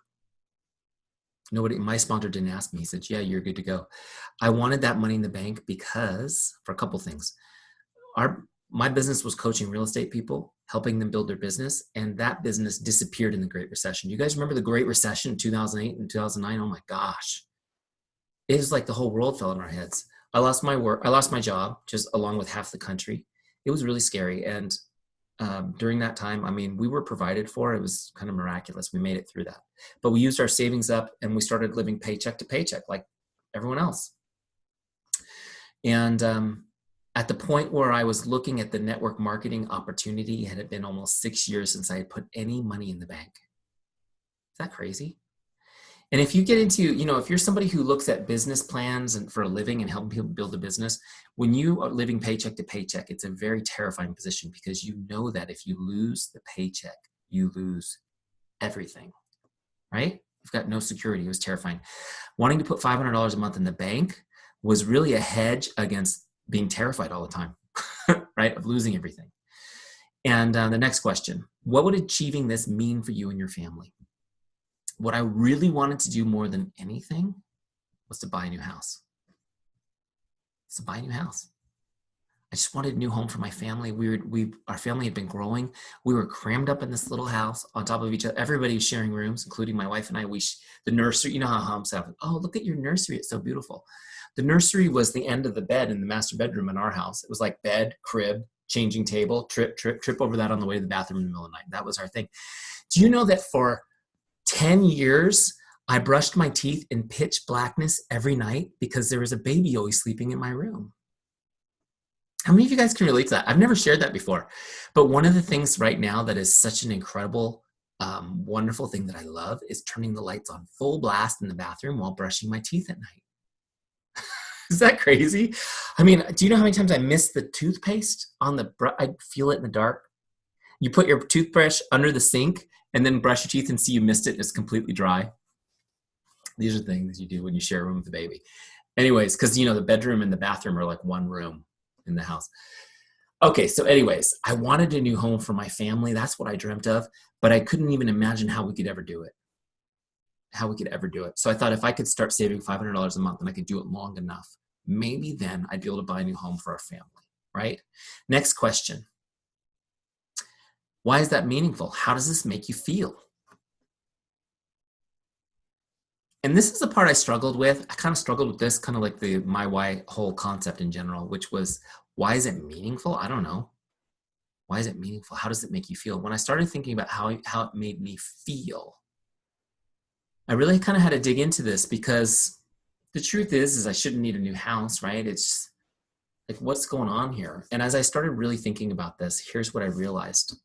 My sponsor didn't ask me. He said, yeah, you're good to go. I wanted that money in the bank because, for a couple things. My business was coaching real estate people, helping them build their business, and that business disappeared in the Great Recession. You guys remember the Great Recession in 2008 and 2009? Oh my gosh. It was like the whole world fell on our heads. I lost my work. I lost my job, just along with half the country. It was really scary. And during that time, I mean, we were provided for. It was kind of miraculous. We made it through that. But we used our savings up, and we started living paycheck to paycheck like everyone else. And at the point where I was looking at the network marketing opportunity, it had been almost 6 years since I had put any money in the bank. Is that crazy? And if you get into, if you're somebody who looks at business plans and for a living and helping people build a business, when you are living paycheck to paycheck, it's a very terrifying position, because you know that if you lose the paycheck, you lose everything, right? You've got no security. It was terrifying. Wanting to put $500 a month in the bank was really a hedge against being terrified all the time, right? Of losing everything. And the next question, what would achieving this mean for you and your family? What I really wanted to do more than anything was to buy a new house. I just wanted a new home for my family. Our family had been growing. We were crammed up in this little house on top of each other. Everybody was sharing rooms, including my wife and I. The nursery, you know how homes have, oh, look at your nursery. It's so beautiful. The nursery was the end of the bed in the master bedroom in our house. It was like bed, crib, changing table, trip over that on the way to the bathroom in the middle of the night. That was our thing. Do you know that for 10 years, I brushed my teeth in pitch blackness every night because there was a baby always sleeping in my room? How many of you guys can relate to that? I've never shared that before. But one of the things right now that is such an incredible, wonderful thing that I love is turning the lights on full blast in the bathroom while brushing my teeth at night. Is that crazy? I mean, do you know how many times I miss the toothpaste on the I feel it in the dark? You put your toothbrush under the sink and then brush your teeth and see you missed it. It's completely dry. These are things you do when you share a room with a baby. Anyways, because the bedroom and the bathroom are like one room in the house. Okay, so anyways, I wanted a new home for my family. That's what I dreamt of, but I couldn't even imagine how we could ever do it. So I thought if I could start saving $500 a month and I could do it long enough, maybe then I'd be able to buy a new home for our family, right? Next question. Why is that meaningful? How does this make you feel? And this is the part I struggled with. I kind of struggled with this, kind of like the my why whole concept in general, which was, why is it meaningful? I don't know. Why is it meaningful? How does it make you feel? When I started thinking about how it made me feel, I really kind of had to dig into this, because the truth is I shouldn't need a new house, right? It's like, what's going on here? And as I started really thinking about this, here's what I realized.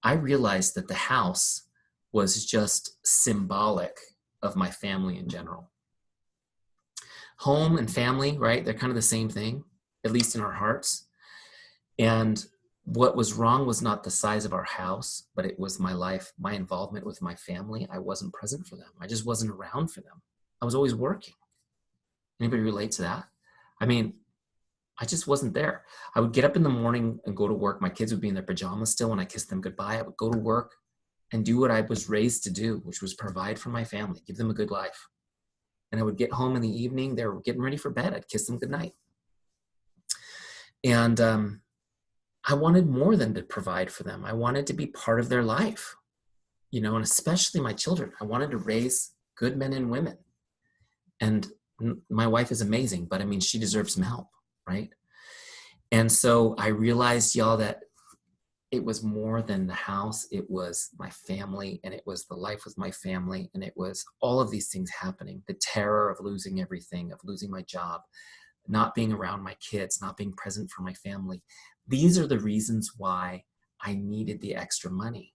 I realized that the house was just symbolic of my family in general. Home and family, right? They're kind of the same thing, at least in our hearts. And what was wrong was not the size of our house, but it was my life, my involvement with my family. I wasn't present for them. I just wasn't around for them. I was always working. Anybody relate to that? I mean, I just wasn't there. I would get up in the morning and go to work. My kids would be in their pajamas still when I kissed them goodbye. I would go to work and do what I was raised to do, which was provide for my family, give them a good life. And I would get home in the evening. They were getting ready for bed. I'd kiss them goodnight. And I wanted more than to provide for them. I wanted to be part of their life, and especially my children. I wanted to raise good men and women. And my wife is amazing, but I mean, she deserves some help, right? And so I realized, y'all, that it was more than the house. It was my family, and it was the life with my family, and it was all of these things happening. The terror of losing everything, of losing my job, not being around my kids, not being present for my family. These are the reasons why I needed the extra money.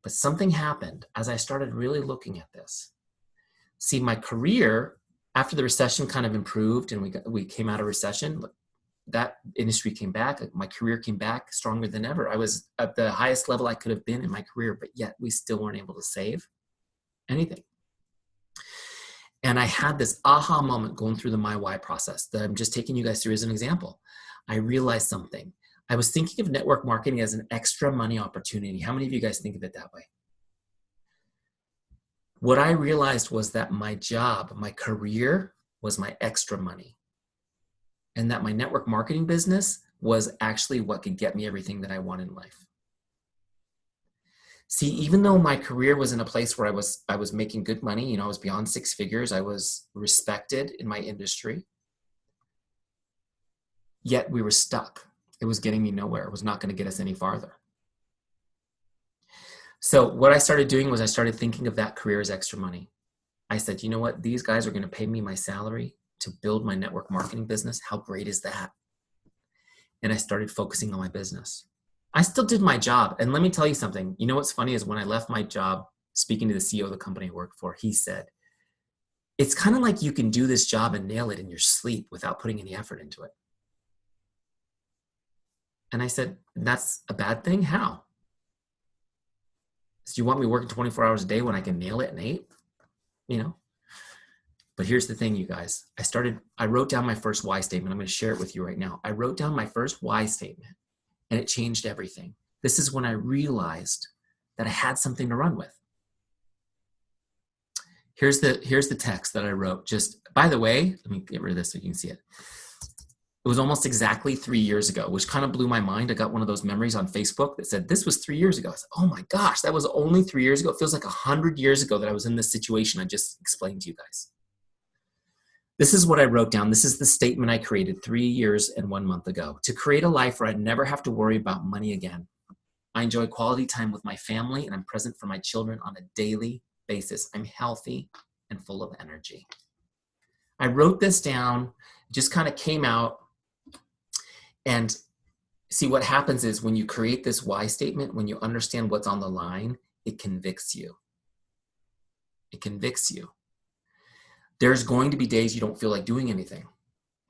But something happened as I started really looking at this. See, my career, after the recession kind of improved and we came out of recession, that industry came back. My career came back stronger than ever. I was at the highest level I could have been in my career, but yet we still weren't able to save anything. And I had this aha moment going through the My Why process that I'm just taking you guys through as an example. I realized something. I was thinking of network marketing as an extra money opportunity. How many of you guys think of it that way? What I realized was that my job, my career, was my extra money. And that my network marketing business was actually what could get me everything that I want in life. See, even though my career was in a place where I was making good money, I was beyond six figures, I was respected in my industry, yet we were stuck. It was getting me nowhere. It was not going to get us any farther. So what I started doing was I started thinking of that career as extra money. I said, you know what? These guys are going to pay me my salary to build my network marketing business. How great is that? And I started focusing on my business. I still did my job. And let me tell you something. You know what's funny is when I left my job, speaking to the CEO of the company I worked for, he said, it's kind of like you can do this job and nail it in your sleep without putting any effort into it. And I said, that's a bad thing? How? So you want me working 24 hours a day when I can nail it in 8? But here's the thing, you guys. I wrote down my first why statement. I'm going to share it with you right now. I wrote down my first why statement, and it changed everything. This is when I realized that I had something to run with. Here's the text that I wrote. Just, by the way, let me get rid of this so you can see it. It was almost exactly 3 years ago, which kind of blew my mind. I got one of those memories on Facebook that said, this was 3 years ago. I said, oh my gosh, that was only 3 years ago. It feels like 100 years ago that I was in this situation I just explained to you guys. This is what I wrote down. This is the statement I created 3 years and 1 month ago. To create a life where I'd never have to worry about money again. I enjoy quality time with my family, and I'm present for my children on a daily basis. I'm healthy and full of energy. I wrote this down, just kind of came out. And see, what happens is when you create this why statement, when you understand what's on the line, it convicts you. It convicts you. There's going to be days you don't feel like doing anything.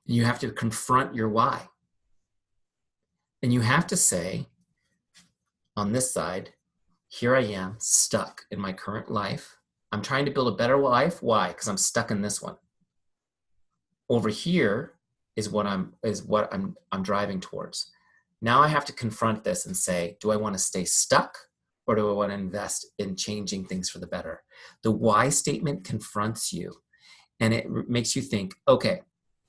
You have to confront your why. And you have to say, On this side, here I am stuck in my current life. I'm trying to build a better life. Why? Because I'm stuck in this one. Over here is what I'm driving towards. Now I have to confront this and say, do I want to stay stuck or do I want to invest in changing things for the better? The why statement confronts you and it makes you think, okay,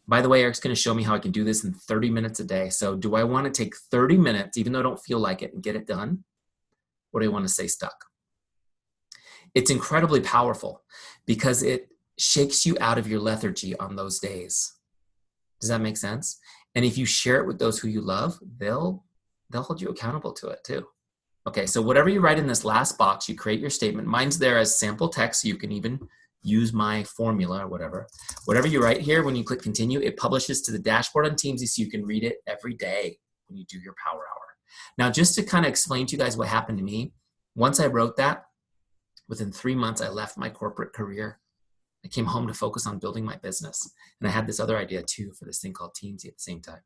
by the way, Eric's going to show me how I can do this in 30 minutes a day. So do I want to take 30 minutes, even though I don't feel like it, and get it done? Or do I want to stay stuck? It's incredibly powerful because it shakes you out of your lethargy on those days. Does that make sense? And if you share it with those who you love, they'll hold you accountable to it too. Okay, so whatever you write in this last box, you create your statement. Mine's there as sample text, so you can even use my formula or whatever. Whatever you write here, when you click continue, it publishes to the dashboard on Teamzy so you can read it every day when you do your power hour. Now, just to kind of explain to you guys what happened to me, once I wrote that, within 3 months, I left my corporate career. I came home to focus on building my business. And I had this other idea too for this thing called Teamzy at the same time.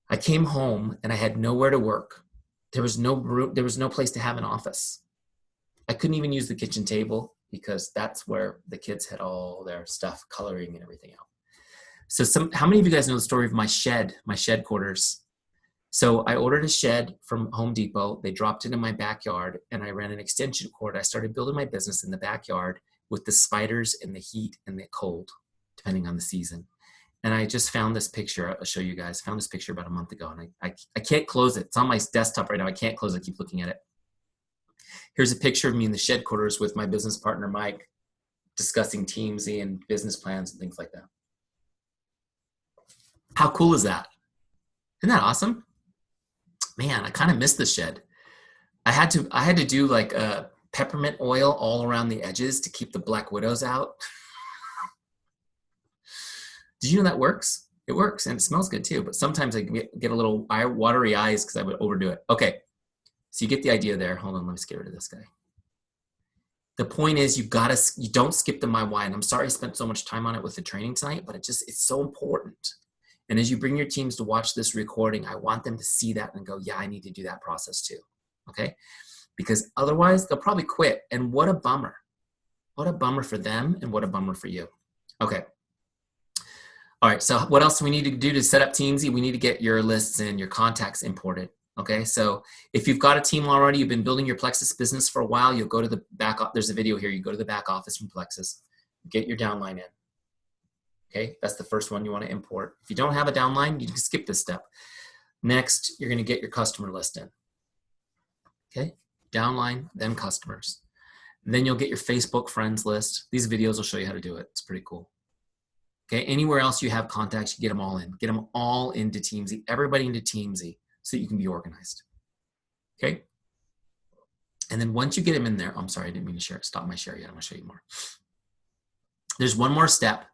I came home and I had nowhere to work. There was no place to have an office. I couldn't even use the kitchen table because that's where the kids had all their stuff, coloring and everything out. So how many of you guys know the story of my shed quarters? So I ordered a shed from Home Depot. They dropped it in my backyard and I ran an extension cord. I started building my business in the backyard with the spiders and the heat and the cold, depending on the season. And I just found this picture. I'll show you guys. Found this picture about a month ago and I can't close it. It's on my desktop right now. I can't close it. I keep looking at it. Here's a picture of me in the shed quarters with my business partner, Mike, discussing Teamzy and business plans and things like that. How cool is that? Isn't that awesome? Man, I kind of miss the shed. I had to do like a peppermint oil all around the edges to keep the black widows out. Did you know that works? It works and it smells good too, but sometimes I get a little watery eyes because I would overdo it. Okay, so you get the idea there. Hold on, let me get rid of this guy. The point is you don't skip the my why. And I'm sorry I spent so much time on it with the training tonight, but it's so important. And as you bring your teams to watch this recording, I want them to see that and go, yeah, I need to do that process too, okay? Because otherwise they'll probably quit. And what a bummer. What a bummer for them and what a bummer for you. Okay. All right, so what else do we need to do to set up Teamzy? We need to get your lists and your contacts imported, okay? So if you've got a team already, you've been building your Plexus business for a while, you'll go to the back, there's a video here, you go to the back office from Plexus, get your downline in. Okay, that's the first one you want to import. If you don't have a downline, you can skip this step. Next, you're going to get your customer list in. Okay, downline, then customers. And then you'll get your Facebook friends list. These videos will show you how to do it. It's pretty cool. Okay, anywhere else you have contacts, you get them all in. Get them all into Teamzy, everybody into Teamzy so you can be organized. Okay, and then once you get them in there, I'm sorry, I didn't mean to share. Stop my share yet. I'm going to show you more. There's one more step.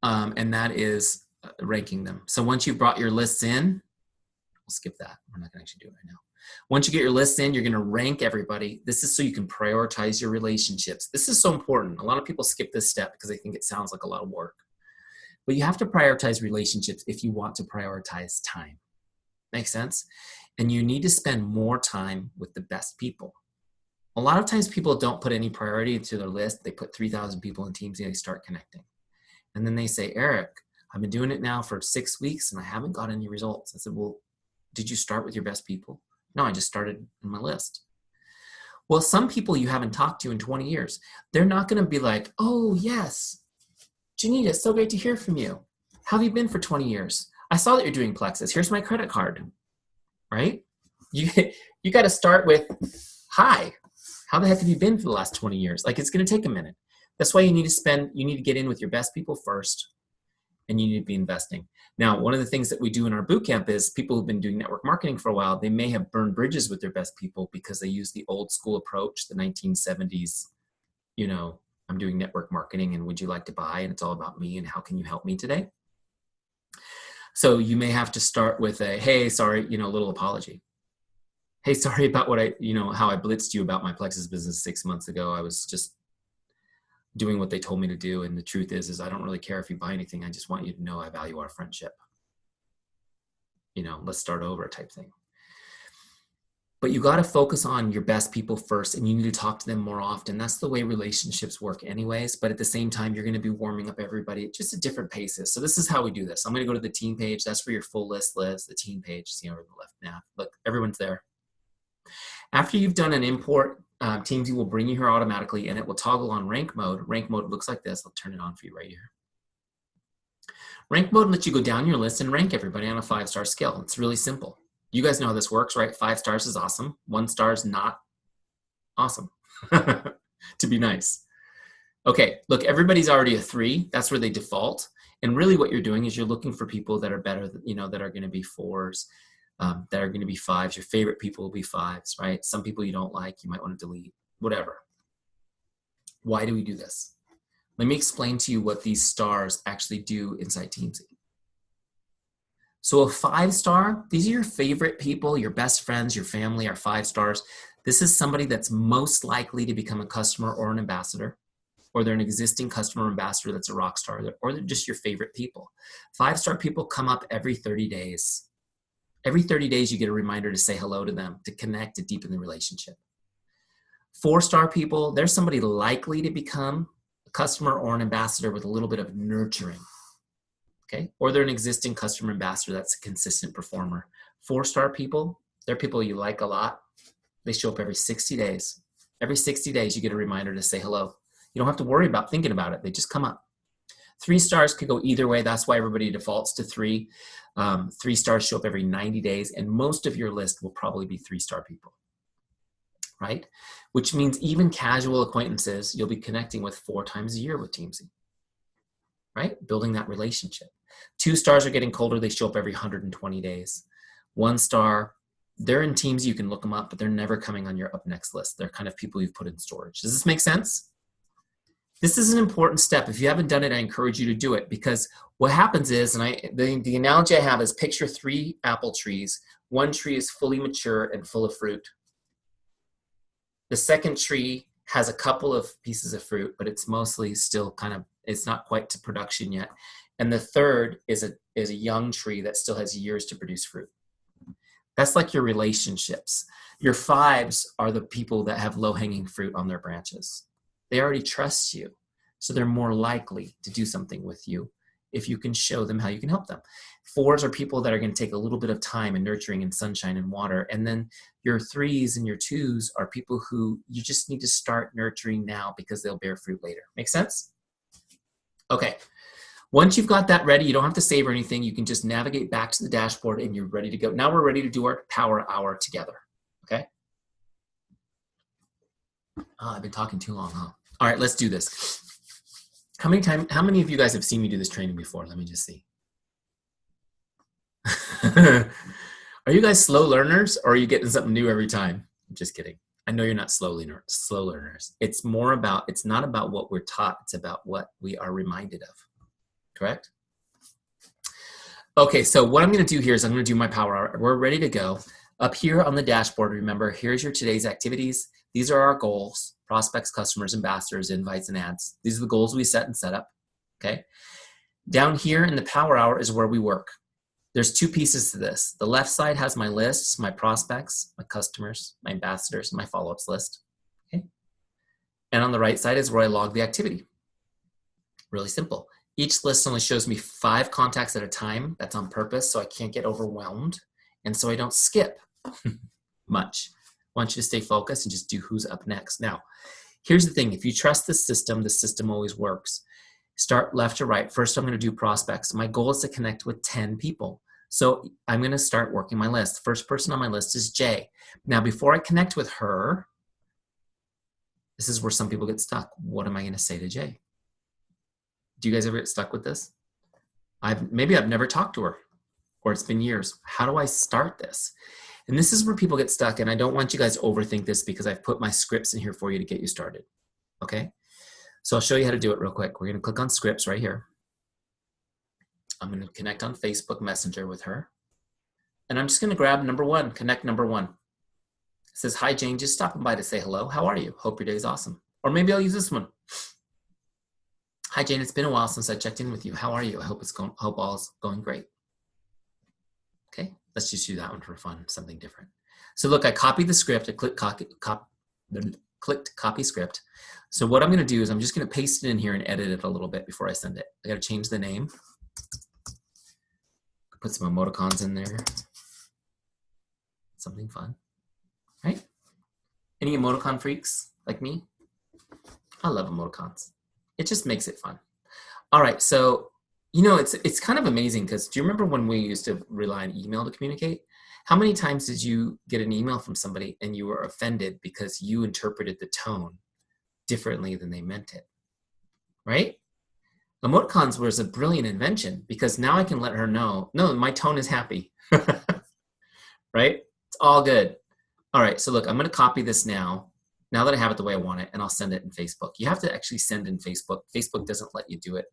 And that is ranking them. So once you've brought your lists in, we'll skip that. We're not gonna actually do it right now. Once you get your lists in, you're gonna rank everybody. This is so you can prioritize your relationships. This is so important. A lot of people skip this step because they think it sounds like a lot of work. But you have to prioritize relationships if you want to prioritize time. Make sense? And you need to spend more time with the best people. A lot of times people don't put any priority to their list. They put 3,000 people in Teams and they start connecting. And then they say, Eric, I've been doing it now for 6 weeks and I haven't got any results. I said, well, did you start with your best people? No, I just started in my list. Well, some people you haven't talked to in 20 years, they're not going to be like, oh, yes, Junita, it's so great to hear from you. How have you been for 20 years? I saw that you're doing Plexus. Here's my credit card, right? You got to start with, hi, how the heck have you been for the last 20 years? Like, it's going to take a minute. That's why you need to get in with your best people first, and you need to be investing. Now, one of the things that we do in our boot camp is people who've been doing network marketing for a while, they may have burned bridges with their best people because they use the old school approach, the 1970s, I'm doing network marketing and would you like to buy? And it's all about me and how can you help me today? So you may have to start with a, hey, sorry, a little apology. Hey, sorry about what how I blitzed you about my Plexus business 6 months ago. I was just doing what they told me to do. And the truth is I don't really care if you buy anything. I just want you to know I value our friendship. Let's start over type thing. But you got to focus on your best people first, and you need to talk to them more often. That's the way relationships work anyways. But at the same time, you're going to be warming up everybody at just at different paces. So this is how we do this. I'm going to go to the team page. That's where your full list lives, the team page. See over the left now. Look, everyone's there. After you've done an import, Teamzy will bring you here automatically, and it will toggle on rank mode. Rank mode looks like this. I'll turn it on for you right here. Rank mode lets you go down your list and rank everybody on a 5-star scale. It's really simple. You guys know how this works, right? 5 stars is awesome. 1 star is not awesome, to be nice. Okay, look, everybody's already a 3. That's where they default. And really what you're doing is you're looking for people that are better, that are going to be 4s, that are going to be 5s. Your favorite people will be 5s, right? Some people you don't like, you might want to delete, whatever. Why do we do this? Let me explain to you what these stars actually do inside Teamzy. So a 5-star, these are your favorite people, your best friends, your family are 5 stars. This is somebody that's most likely to become a customer or an ambassador, or they're an existing customer or ambassador that's a rock star, or they're just your favorite people. 5-star people come up every 30 days. Every 30 days, you get a reminder to say hello to them, to connect, to deepen the relationship. 4-star people, they're somebody likely to become a customer or an ambassador with a little bit of nurturing. Okay, or they're an existing customer ambassador that's a consistent performer. 4-star people, they're people you like a lot. They show up every 60 days. Every 60 days, you get a reminder to say hello. You don't have to worry about thinking about it. They just come up. 3 stars could go either way. That's why everybody defaults to 3. 3 stars show up every 90 days, and most of your list will probably be 3-star people, right? Which means even casual acquaintances, you'll be connecting with 4 times a year with Teamzy, right? Building that relationship. 2 stars are getting colder. They show up every 120 days. 1 star, they're in Teamzy. You can look them up, but they're never coming on your up next list. They're kind of people you've put in storage. Does this make sense? This is an important step. If you haven't done it, I encourage you to do it, because what happens is, and the analogy I have is picture 3 apple trees. 1 tree is fully mature and full of fruit. The second tree has a couple of pieces of fruit, but it's mostly still it's not quite to production yet. And the third is a young tree that still has years to produce fruit. That's like your relationships. Your 5s are the people that have low-hanging fruit on their branches. They already trust you, so they're more likely to do something with you if you can show them how you can help them. 4s are people that are going to take a little bit of time and nurturing and sunshine and water. And then your 3s and your 2s are people who you just need to start nurturing now because they'll bear fruit later. Make sense? Okay. Once you've got that ready, you don't have to save or anything. You can just navigate back to the dashboard and you're ready to go. Now we're ready to do our power hour together. Okay? Oh, I've been talking too long, huh? All right, let's do this. How many of you guys have seen me do this training before? Let me just see. Are you guys slow learners, or are you getting something new every time? I'm just kidding. I know you're not slow learners. It's not about what we're taught. It's about what we are reminded of. Correct? Okay, so what I'm going to do here is I'm going to do my power hour. We're ready to go. Up here on the dashboard, remember, here's your today's activities. These are our goals: prospects, customers, ambassadors, invites, and ads. These are the goals we set and set up. Okay. Down here in the power hour is where we work. There's 2 pieces to this. The left side has my lists, my prospects, my customers, my ambassadors, my follow-ups list. Okay. And on the right side is where I log the activity. Really simple. Each list only shows me 5 contacts at a time. That's on purpose, so I can't get overwhelmed, and so I don't skip much. I want you to stay focused and just do who's up next. Now, here's the thing. If you trust the system always works. Start left to right. First, I'm going to do prospects. My goal is to connect with 10 people. So I'm going to start working my list. First person on my list is Jay. Now, before I connect with her, this is where some people get stuck. What am I going to say to Jay? Do you guys ever get stuck with this? Maybe I've never talked to her, or it's been years. How do I start this? And this is where people get stuck, and I don't want you guys to overthink this because I've put my scripts in here for you to get you started, okay? So I'll show you how to do it real quick. We're gonna click on scripts right here. I'm gonna connect on Facebook Messenger with her. And I'm just gonna grab number 1, connect number 1. It says, hi Jane, just stopping by to say hello. How are you? Hope your day is awesome. Or maybe I'll use this one. Hi Jane, it's been a while since I checked in with you. How are you? I hope all is going great. Okay, let's just do that one for fun, something different. So look, I copied the script. I clicked copy script. So what I'm going to do is I'm just going to paste it in here and edit it a little bit before I send it. I got to change the name. Put some emoticons in there. Something fun, right? Any emoticon freaks like me? I love emoticons. It just makes it fun. All right, so you know, it's kind of amazing because do you remember when we used to rely on email to communicate? How many times did you get an email from somebody and you were offended because you interpreted the tone differently than they meant it, right? Emoticons was a brilliant invention because now I can let her know, no, my tone is happy, right? It's all good. All right, so look, I'm gonna copy this now that I have it the way I want it, and I'll send it in Facebook. You have to actually send in Facebook. Facebook doesn't let you do it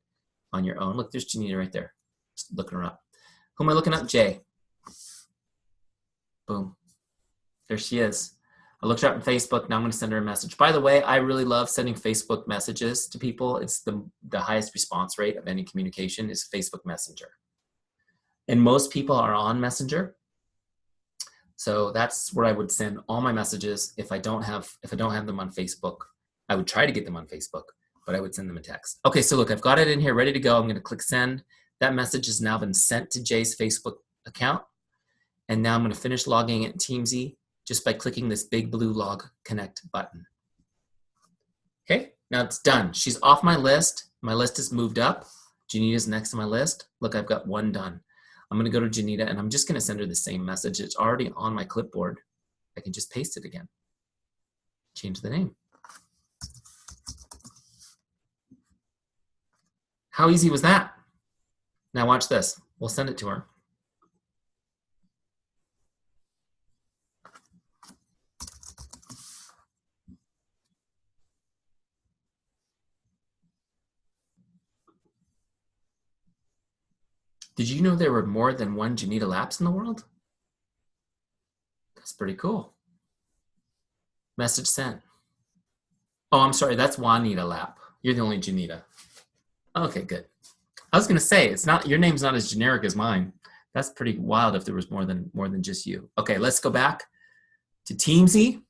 on your own. Look, there's Junita right there. Just looking her up. Who am I looking up? Jay. Boom. There she is. I looked her up on Facebook. Now I'm going to send her a message. By the way, I really love sending Facebook messages to people. It's the highest response rate of any communication is Facebook Messenger. And most people are on Messenger. So that's where I would send all my messages. If I don't have them on Facebook, I would try to get them on Facebook, but I would send them a text. Okay, so look, I've got it in here ready to go. I'm going to click send. That message has now been sent to Jay's Facebook account. And now I'm going to finish logging in Teamzy just by clicking this big blue log connect button. Okay, now it's done. She's off my list. My list is moved up. Junita's next to my list. Look, I've got one done. I'm going to go to Junita and I'm just going to send her the same message. It's already on my clipboard. I can just paste it again. Change the name. How easy was that? Now watch this. We'll send it to her. Did you know there were more than one Junita Lapps in the world? That's pretty cool. Message sent. Oh, I'm sorry, that's Juanita Lapp. You're the only Junita. Okay, good. I was gonna say, it's not, your name's not as generic as mine. That's pretty wild if there was more than just you. Okay, let's go back to Teamzy.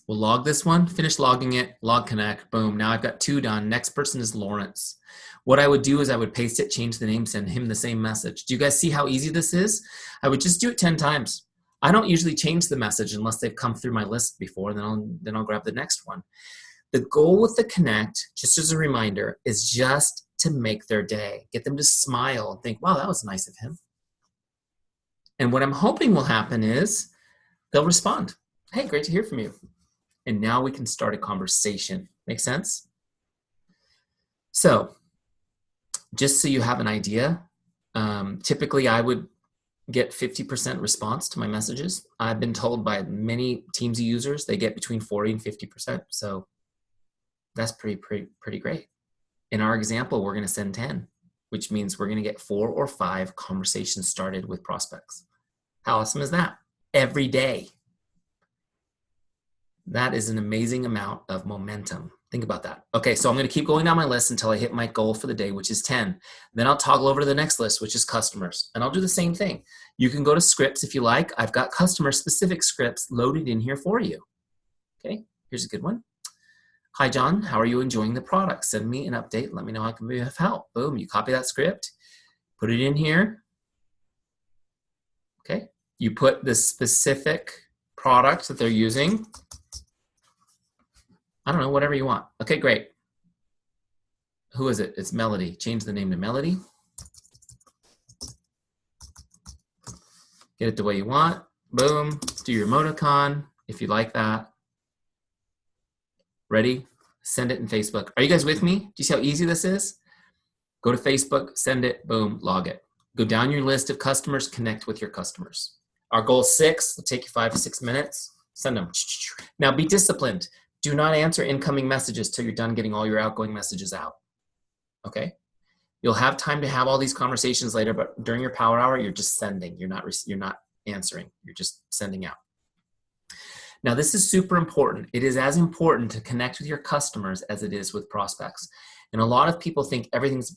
We'll log this one, finish logging it, log connect, boom. Now I've got 2 done. Next person is Lawrence. What I would do is I would paste it, change the name, send him the same message. Do you guys see how easy this is? I would just do it 10 times. I don't usually change the message unless they've come through my list before, then I'll grab the next one. The goal with the connect, just as a reminder, is just to make their day. Get them to smile and think, wow, that was nice of him. And what I'm hoping will happen is they'll respond. Hey, great to hear from you. And now we can start a conversation. Make sense? So, just so you have an idea, typically I would get 50% response to my messages. I've been told by many Teamzy users they get between 40 and 50%. So that's pretty great. In our example, we're going to send 10, which means we're going to get 4 or 5 conversations started with prospects. How awesome is that? Every day. That is an amazing amount of momentum. Think about that. Okay, so I'm going to keep going down my list until I hit my goal for the day, which is 10. Then I'll toggle over to the next list, which is customers. And I'll do the same thing. You can go to scripts if you like. I've got customer-specific scripts loaded in here for you. Okay, here's a good one. Hi, John. How are you enjoying the product? Send me an update. Let me know how I can be of help. Boom, you copy that script. Put it in here. Okay, you put the specific product that they're using. I don't know, whatever you want. Okay, great. Who is it? It's Melody. Change the name to Melody. Get it the way you want. Boom. Do your emoticon if you like that. Ready? Send it in Facebook. Are you guys with me? Do you see how easy this is? Go to Facebook, send it, boom, log it. Go down your list of customers, connect with your customers. Our goal is 6. It'll take you 5 to 6 minutes. Send them. Now be disciplined. Do not answer incoming messages till you're done getting all your outgoing messages out. Okay? You'll have time to have all these conversations later, but during your power hour, you're just sending. You're not answering. You're just sending out. Now, this is super important. It is as important to connect with your customers as it is with prospects. And a lot of people think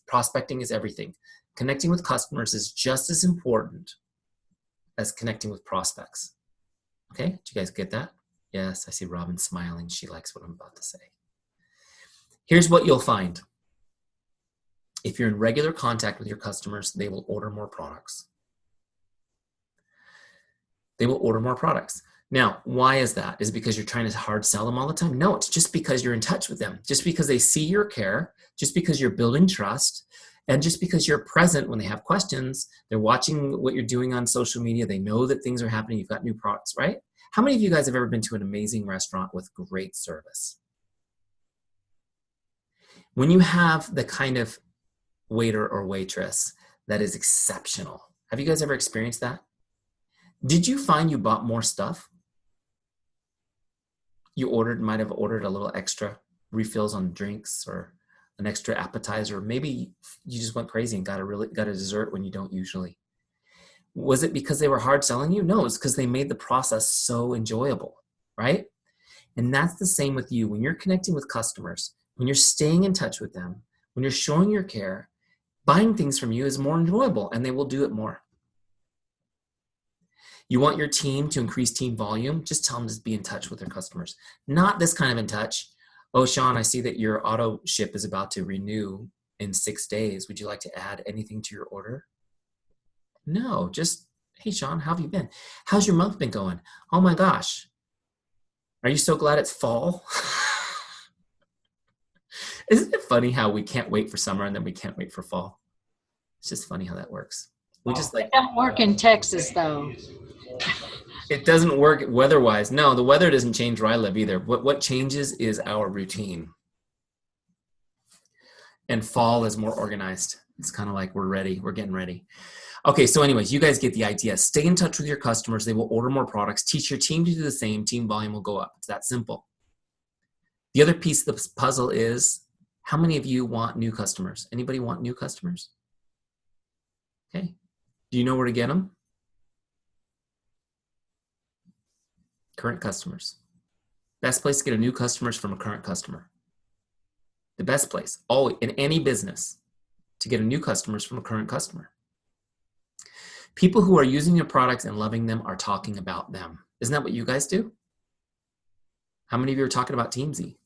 prospecting is everything. Connecting with customers is just as important as connecting with prospects. Okay, did you guys get that? Yes, I see Robin smiling. She likes what I'm about to say. Here's what you'll find. If you're in regular contact with your customers, they will order more products. They will order more products. Now, why is that? Is it because you're trying to hard sell them all the time? No, it's just because you're in touch with them. Just because they see your care, just because you're building trust, and just because you're present when they have questions, they're watching what you're doing on social media, they know that things are happening, you've got new products, right? How many of you guys have ever been to an amazing restaurant with great service? When you have the kind of waiter or waitress that is exceptional, have you guys ever experienced that? Did you find you bought more stuff? You might have ordered a little extra refills on drinks or an extra appetizer. Maybe you just went crazy and got a dessert when you don't usually. Was it because they were hard selling you? No, it's because they made the process so enjoyable, right? And that's the same with you. When you're connecting with customers, when you're staying in touch with them, when you're showing your care, buying things from you is more enjoyable and they will do it more. You want your team to increase team volume? Just tell them to be in touch with their customers. Not this kind of in touch. Oh, Sean, I see that your auto ship is about to renew in 6 days. Would you like to add anything to your order? No, just, hey, Sean, how have you been? How's your month been going? Oh my gosh. Are you so glad it's fall? Isn't it funny how we can't wait for summer and then we can't wait for fall? It's just funny how that works. We just like, It don't work in Texas though. it doesn't work weather-wise. No, the weather doesn't change where I live either. What changes is our routine. And fall is more organized. It's kind of like we're ready. We're getting ready. Okay, so anyways, you guys get the idea. Stay in touch with your customers. They will order more products. Teach your team to do the same. Team volume will go up. It's that simple. The other piece of the puzzle is, how many of you want new customers? Anybody want new customers? Okay. Do you know where to get them? Current customers. Best place to get a new customer is from a current customer. The best place, always, in any business, to get a new customer is from a current customer. People who are using your products and loving them are talking about them. Isn't that what you guys do? How many of you are talking about Teamzy?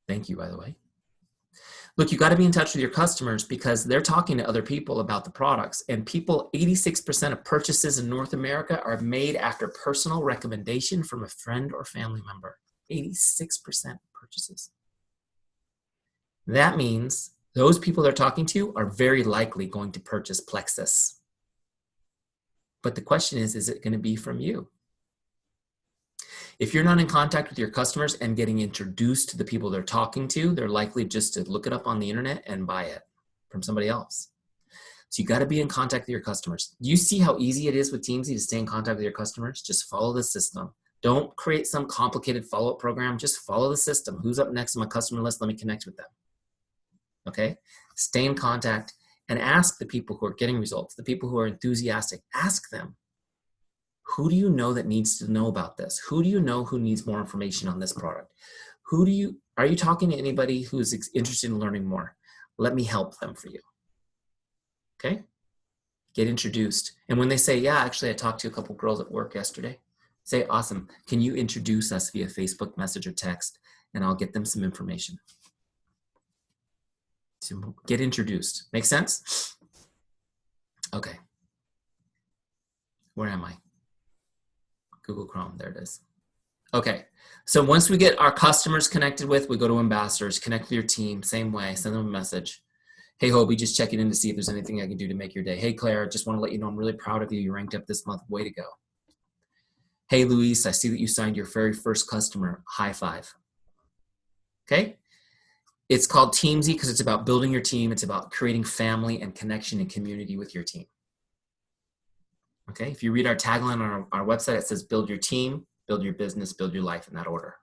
Thank you, by the way. Look, you got to be in touch with your customers because they're talking to other people about the products. And people, 86% of purchases in North America are made after personal recommendation from a friend or family member. 86% of purchases. That means those people they're talking to are very likely going to purchase Plexus. But the question is it going to be from you? If you're not in contact with your customers and getting introduced to the people they're talking to, they're likely just to look it up on the internet and buy it from somebody else. So you got to be in contact with your customers. Do you see how easy it is with Teamzy to stay in contact with your customers? Just follow the system. Don't create some complicated follow-up program. Just follow the system. Who's up next on my customer list? Let me connect with them. Okay? Stay in contact and ask the people who are getting results, the people who are enthusiastic. Ask them. Who do you know that needs to know about this? Who do you know who needs more information on this product? Are you talking to anybody who's interested in learning more? Let me help them for you. Okay? Get introduced. And when they say, yeah, actually I talked to a couple girls at work yesterday, say, awesome. Can you introduce us via Facebook message or text? And I'll get them some information. So get introduced. Make sense? Okay. Where am I? Google Chrome, there it is. Okay, so once we get our customers connected with, we go to ambassadors, connect with your team, same way, send them a message. Hey, Hobie, just checking in to see if there's anything I can do to make your day. Hey, Claire, just want to let you know I'm really proud of you. You ranked up this month, way to go. Hey, Luis, I see that you signed your very first customer, high five. Okay, it's called Teamzy because it's about building your team. It's about creating family and connection and community with your team. Okay, if you read our tagline on our website, it says build your team, build your business, build your life, in that order.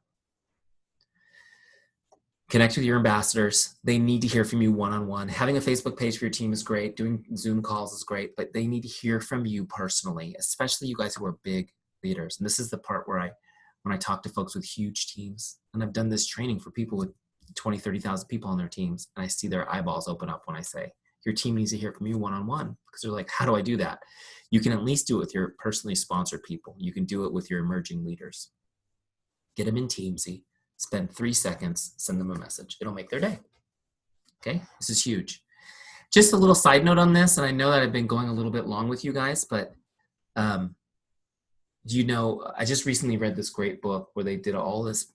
Connect with your ambassadors. They need to hear from you one-on-one. Having a Facebook page for your team is great. Doing Zoom calls is great, but they need to hear from you personally, especially you guys who are big leaders. And this is the part where when I talk to folks with huge teams, and I've done this training for people with 20, 30,000 people on their teams, and I see their eyeballs open up when I say, your team needs to hear from you one-on-one, because they're like, how do I do that? You can at least do it with your personally sponsored people. You can do it with your emerging leaders. Get them in Teamzy, spend 3 seconds, send them a message. It'll make their day. Okay, this is huge. Just a little side note on this, and I know that I've been going a little bit long with you guys, but you know, I just recently read this great book where they did all this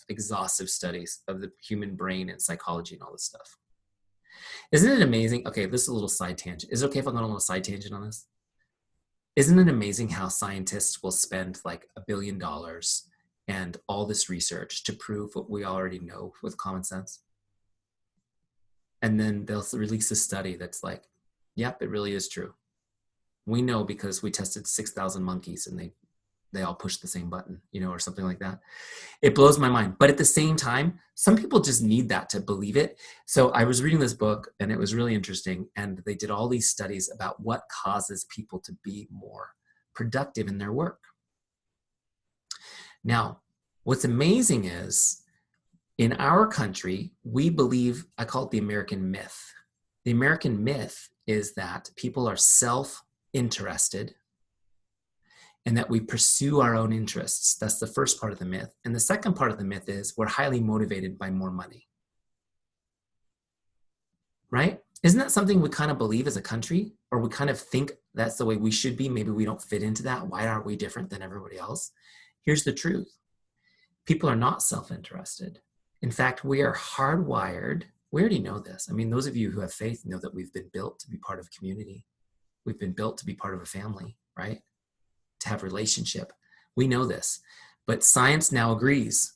exhaustive studies of the human brain and psychology and all this stuff. Isn't it amazing? Okay, this is a little side tangent. Is it okay if I go on a little side tangent on this? Isn't it amazing how scientists will spend like $1 billion and all this research to prove what we already know with common sense? And then they'll release a study that's like, yep, it really is true. We know because we tested 6,000 monkeys and they all pushed the same button, you know, or something like that. It blows my mind. But at the same time, some people just need that to believe it. So I was reading this book and it was really interesting. And they did all these studies about what causes people to be more productive in their work. Now, what's amazing is in our country, we believe, I call it the American myth. The American myth is that people are self-interested and that we pursue our own interests. That's the first part of the myth. And the second part of the myth is we're highly motivated by more money. Right? Isn't that something we kind of believe as a country? Or we kind of think that's the way we should be? Maybe we don't fit into that. Why are we different than everybody else? Here's the truth. People are not self-interested. In fact, we are hardwired. We already know this. I mean, those of you who have faith know that we've been built to be part of community. We've been built to be part of a family, right? To have relationship. We know this, but science now agrees.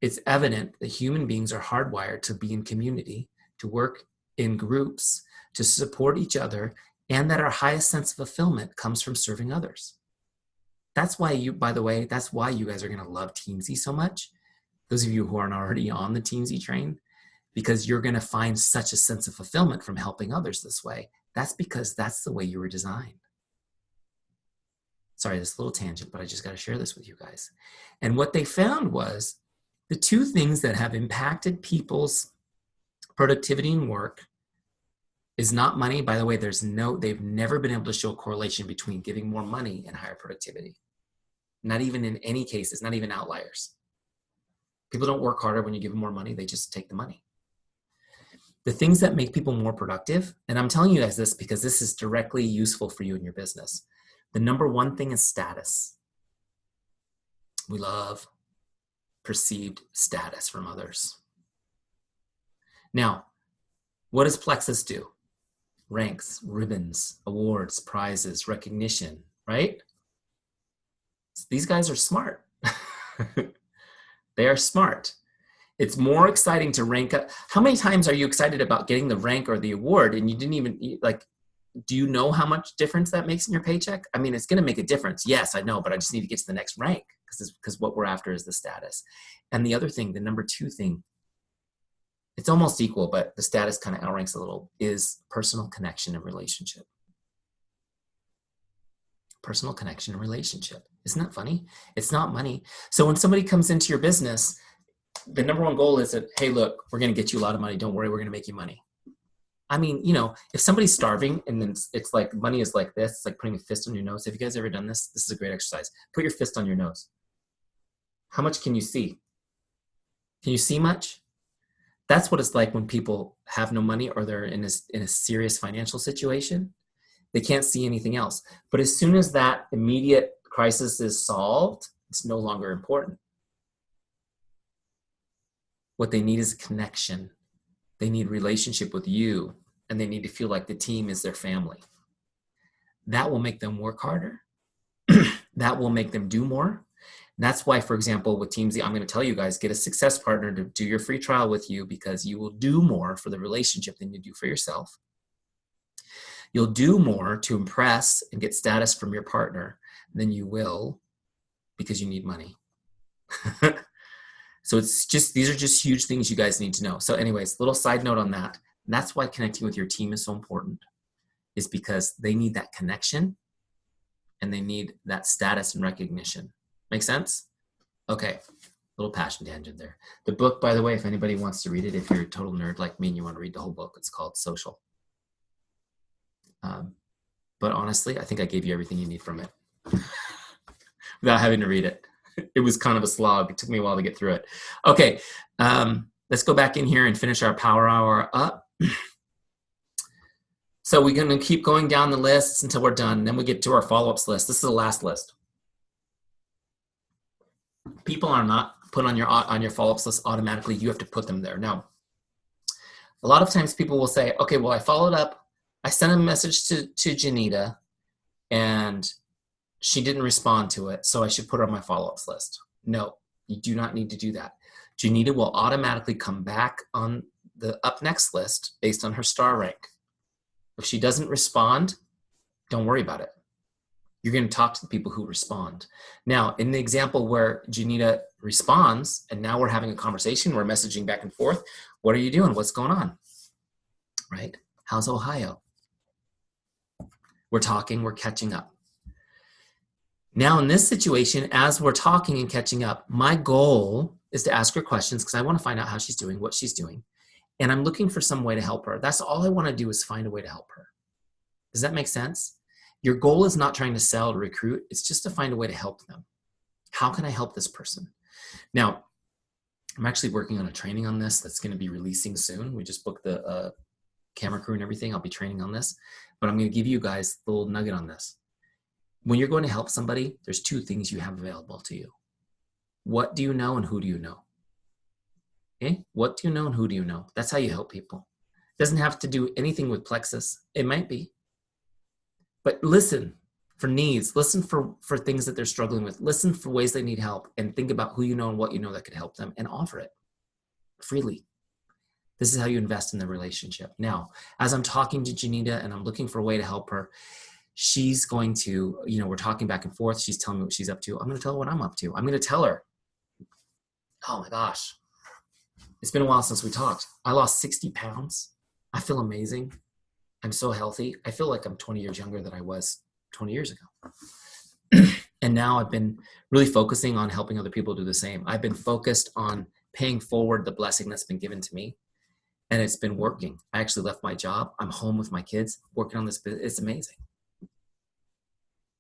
It's evident that human beings are hardwired to be in community, to work in groups, to support each other, and that our highest sense of fulfillment comes from serving others. That's why by the way, that's why you guys are going to love Teamzy so much. Those of you who aren't already on the Teamzy train, because you're going to find such a sense of fulfillment from helping others this way. That's because that's the way you were designed. Sorry, this little tangent, but I just got to share this with you guys. And what they found was the two things that have impacted people's productivity and work is not money. By the way, they've never been able to show a correlation between giving more money and higher productivity. Not even in any cases, not even outliers. People don't work harder when you give them more money. They just take the money. The things that make people more productive, and I'm telling you guys this because this is directly useful for you in your business. The number one thing is status. We love perceived status from others. Now, what does Plexus do? Ranks, ribbons, awards, prizes, recognition, right? These guys are smart. They are smart. It's more exciting to rank up. How many times are you excited about getting the rank or the award and you didn't even, like, do you know how much difference that makes in your paycheck? I mean, it's going to make a difference. Yes, I know, but I just need to get to the next rank because what we're after is the status. And the other thing, the number two thing, it's almost equal, but the status kind of outranks a little, is personal connection and relationship. Personal connection and relationship. Isn't that funny? It's not money. So when somebody comes into your business, the number one goal is that, hey, look, we're going to get you a lot of money. Don't worry, we're going to make you money. I mean, you know, if somebody's starving and then it's like money is like this, it's like putting a fist on your nose. Have you guys ever done this? This is a great exercise. Put your fist on your nose. How much can you see? Can you see much? That's what it's like when people have no money or they're in a serious financial situation. They can't see anything else. But as soon as that immediate crisis is solved, it's no longer important. What they need is a connection. They need relationship with you, and they need to feel like the team is their family. That will make them work harder. That will make them do more. That's why, for example, with Teamzy, I'm going to tell you guys, get a success partner to do your free trial with you because you will do more for the relationship than you do for yourself. You'll do more to impress and get status from your partner than you will because you need money. So these are just huge things you guys need to know. So anyways, little side note on that. That's why connecting with your team is so important, is because they need that connection and they need that status and recognition. Make sense? Okay. Little passion tangent there. The book, by the way, if anybody wants to read it, if you're a total nerd like me and you want to read the whole book, it's called Social. But honestly, I think I gave you everything you need from it without having to read it. It was kind of a slog. It took me a while to get through it. Okay, let's go back in here and finish our power hour up. So we're going to keep going down the lists until we're done. Then we get to our follow-ups list. This is the last list. People are not put on your follow-ups list automatically. You have to put them there. Now, a lot of times people will say, okay, well, I followed up. I sent a message to Junita, and she didn't respond to it, so I should put her on my follow-ups list. No, you do not need to do that. Junita will automatically come back on the up next list based on her star rank. If she doesn't respond, don't worry about it. You're going to talk to the people who respond. Now, in the example where Junita responds, and now we're having a conversation, we're messaging back and forth, what are you doing? What's going on? Right? How's Ohio? We're talking, we're catching up. Now, in this situation, as we're talking and catching up, my goal is to ask her questions because I want to find out how she's doing, what she's doing. And I'm looking for some way to help her. That's all I want to do is find a way to help her. Does that make sense? Your goal is not trying to sell or recruit. It's just to find a way to help them. How can I help this person? Now, I'm actually working on a training on this that's going to be releasing soon. We just booked the camera crew and everything. I'll be training on this. But I'm going to give you guys a little nugget on this. When you're going to help somebody, there's two things you have available to you. What do you know and who do you know? Okay? What do you know and who do you know? That's how you help people. It doesn't have to do anything with Plexus. It might be. But listen for needs. Listen for things that they're struggling with. Listen for ways they need help and think about who you know and what you know that could help them and offer it freely. This is how you invest in the relationship. Now, as I'm talking to Junita and I'm looking for a way to help her, she's going to, we're talking back and forth. She's telling me what she's up to. I'm going to tell her what I'm up to. I'm going to tell her, oh my gosh, it's been a while since we talked. I lost 60 pounds. I feel amazing. I'm so healthy. I feel like I'm 20 years younger than I was 20 years ago. And now I've been really focusing on helping other people do the same. I've been focused on paying forward the blessing that's been given to me. And it's been working. I actually left my job. I'm home with my kids, working on this business. It's amazing.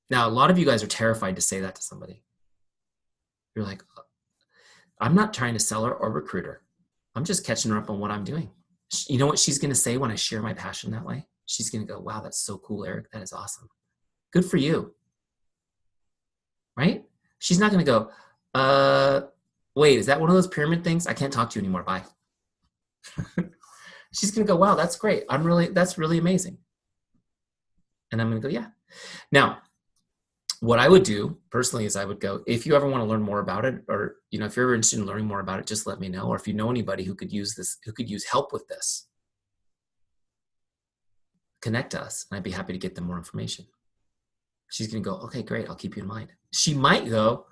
Now, a lot of you guys are terrified to say that to somebody. You're like, I'm not trying to sell her or recruit her. I'm just catching her up on what I'm doing. You know what she's going to say when I share my passion that way? She's going to go, wow, that's so cool, Eric. That is awesome. Good for you. Right? She's not going to go, wait, is that one of those pyramid things? I can't talk to you anymore. Bye. She's going to go, wow, that's great. That's really amazing. And I'm going to go, yeah. Now, what I would do personally is I would go, if you ever want to learn more about it, or, if you're ever interested in learning more about it, just let me know. Or if you know anybody who could use this, who could use help with this, connect us and I'd be happy to get them more information. She's going to go, okay, great. I'll keep you in mind. She might go,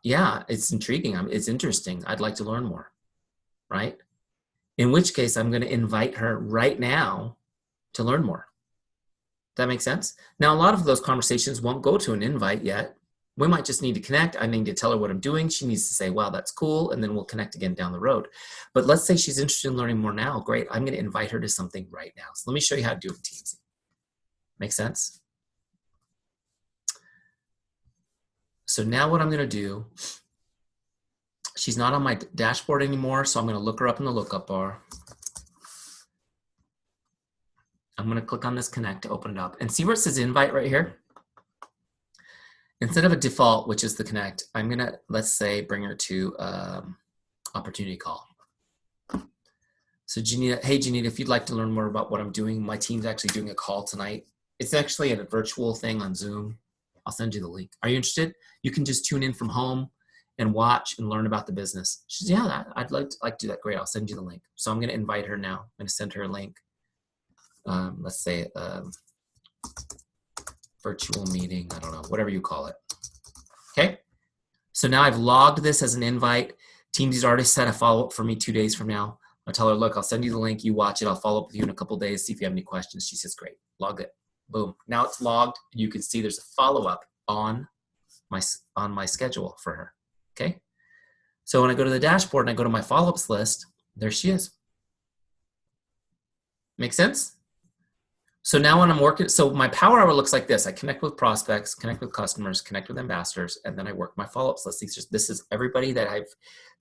yeah, it's intriguing. It's interesting. I'd like to learn more. Right? In which case I'm going to invite her right now to learn more. That makes sense? Now, a lot of those conversations won't go to an invite yet. We might just need to connect. I need to tell her what I'm doing. She needs to say, wow, that's cool. And then we'll connect again down the road. But let's say she's interested in learning more now. Great. I'm going to invite her to something right now. So let me show you how to do it in Teamzy. Make sense? So now what I'm going to do, she's not on my dashboard anymore. So I'm going to look her up in the lookup bar. I'm going to click on this connect to open it up and see where it says invite right here. Instead of a default, which is the connect, I'm going to, let's say, bring her to opportunity call. So Junita, hey Junita, if you'd like to learn more about what I'm doing, my team's actually doing a call tonight. It's actually a virtual thing on Zoom. I'll send you the link. Are you interested? You can just tune in from home and watch and learn about the business. She says, yeah, I'd like to do that. Great, I'll send you the link. So I'm going to invite her now. I'm going to send her a link. Let's say virtual meeting, I don't know, whatever you call it. Okay, so now I've logged this as an invite. Teamzy's already set a follow-up for me 2 days from now. I'll tell her, look, I'll send you the link, you watch it, I'll follow up with you in a couple days, see if you have any questions. She says, great, log it. Boom, now it's logged. You can see there's a follow-up on my schedule for her, okay? So when I go to the dashboard and I go to my follow-ups list, there she is. Make sense? So now when I'm working, so my power hour looks like this. I connect with prospects, connect with customers, connect with ambassadors, and then I work my follow-ups list. This is everybody that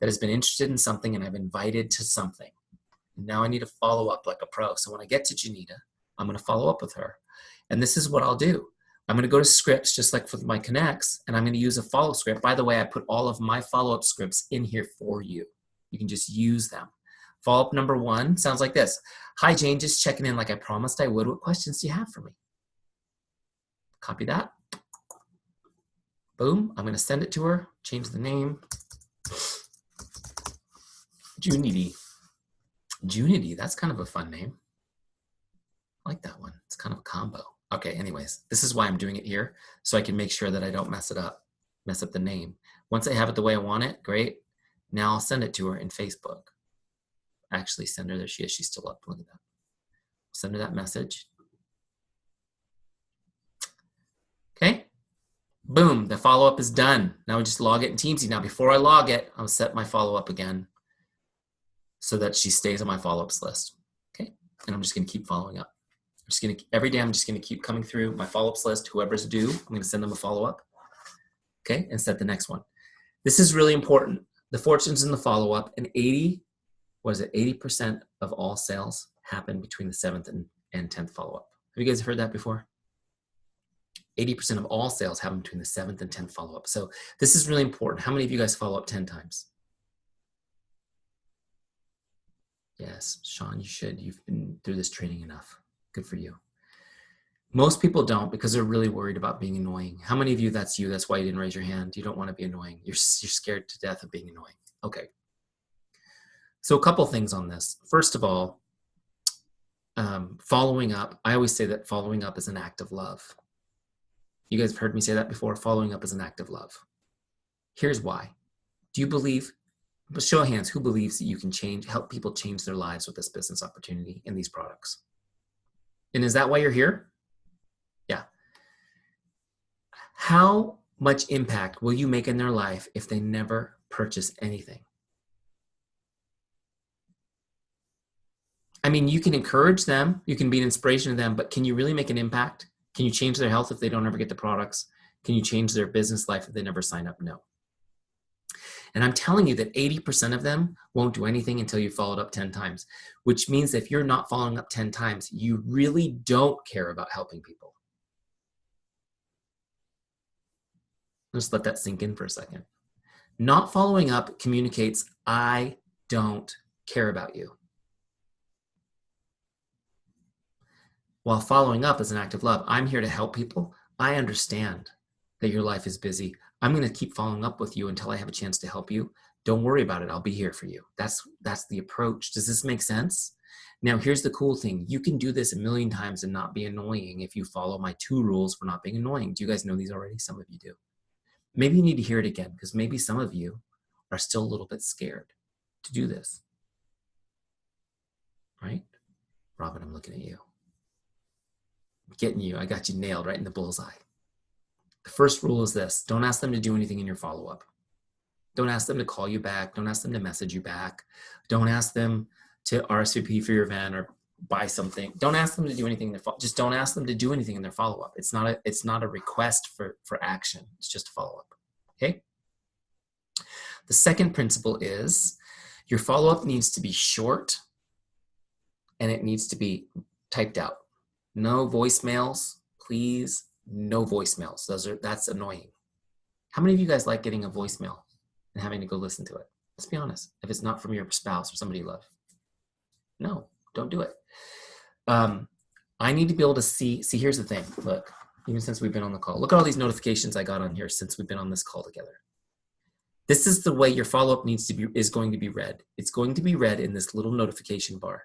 has been interested in something and I've invited to something. Now I need to follow up like a pro. So when I get to Junita, I'm going to follow up with her. And this is what I'll do. I'm going to go to scripts, just like for my connects, and I'm going to use a follow script. By the way, I put all of my follow-up scripts in here for you. You can just use them. Follow-up number 1 sounds like this. Hi, Jane, just checking in like I promised I would. What questions do you have for me? Copy that. Boom. I'm going to send it to her. Change the name. Junity. Junity, that's kind of a fun name. I like that one. It's kind of a combo. Okay, anyways, this is why I'm doing it here, so I can make sure that I don't mess up the name. Once I have it the way I want it, great. Now I'll send it to her in Facebook. Actually, send her, there she is. She's still up. Look at that. Send her that message. Okay. Boom, the follow-up is done. Now we just log it in Teamzy. Now before I log it, I'll set my follow-up again so that she stays on my follow-ups list. Okay, and I'm just gonna keep following up. Every day I'm just gonna keep coming through my follow-ups list. Whoever's due, I'm gonna send them a follow-up. Okay, and set the next one. This is really important. The fortunes in the follow-up, and 80% of all sales happen between the 7th and 10th follow-up. Have you guys heard that before? 80% of all sales happen between the 7th and 10th follow-up. So this is really important. How many of you guys follow up 10 times? Yes, Sean, you should. You've been through this training enough. Good for you. Most people don't because they're really worried about being annoying. How many of you, that's you, that's why you didn't raise your hand? You don't want to be annoying. You're scared to death of being annoying. Okay. So a couple things on this. First of all, following up. I always say that following up is an act of love. You guys have heard me say that before. Following up is an act of love. Here's why. Do you believe, show of hands, who believes that you can help people change their lives with this business opportunity and these products? And is that why you're here? Yeah. How much impact will you make in their life if they never purchase anything? I mean, you can encourage them, you can be an inspiration to them, but can you really make an impact? Can you change their health if they don't ever get the products? Can you change their business life if they never sign up? No. And I'm telling you that 80% of them won't do anything until you followed up 10 times, which means if you're not following up 10 times, you really don't care about helping people. Just let that sink in for a second. Not following up communicates, I don't care about you. While following up is an act of love, I'm here to help people. I understand that your life is busy. I'm going to keep following up with you until I have a chance to help you. Don't worry about it. I'll be here for you. That's the approach. Does this make sense? Now, here's the cool thing. You can do this a million times and not be annoying if you follow my 2 rules for not being annoying. Do you guys know these already? Some of you do. Maybe you need to hear it again because maybe some of you are still a little bit scared to do this. Right? Robin, I'm looking at you. I'm getting you. I got you nailed right in the bullseye. The first rule is this. Don't ask them to do anything in your follow-up. Don't ask them to call you back. Don't ask them to message you back. Don't ask them to RSVP for your event or buy something. Don't ask them to do anything in their just don't ask them to do anything in their follow-up. It's not a request for action. It's just a follow-up. Okay? The second principle is your follow-up needs to be short and it needs to be typed out. No voicemails, please. No voicemails. That's annoying. How many of you guys like getting a voicemail and having to go listen to it? Let's be honest. If it's not from your spouse or somebody you love. No, don't do it. I need to be able to see, here's the thing. Look, even since we've been on the call, look at all these notifications I got on here since we've been on this call together. This is the way your follow-up is going to be read. It's going to be read in this little notification bar.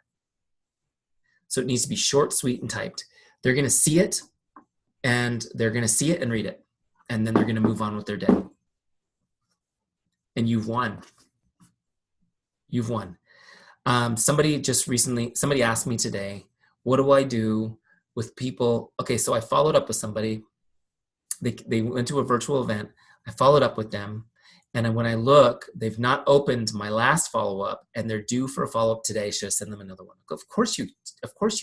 So it needs to be short, sweet, and typed. They're going to see it, and they're going to see it and read it. And then they're going to move on with their day. And you've won. You've won. Somebody asked me today, what do I do with people? Okay, so I followed up with somebody. They went to a virtual event. I followed up with them. And then when I look, they've not opened my last follow-up and they're due for a follow-up today. Should I send them another one? Of course you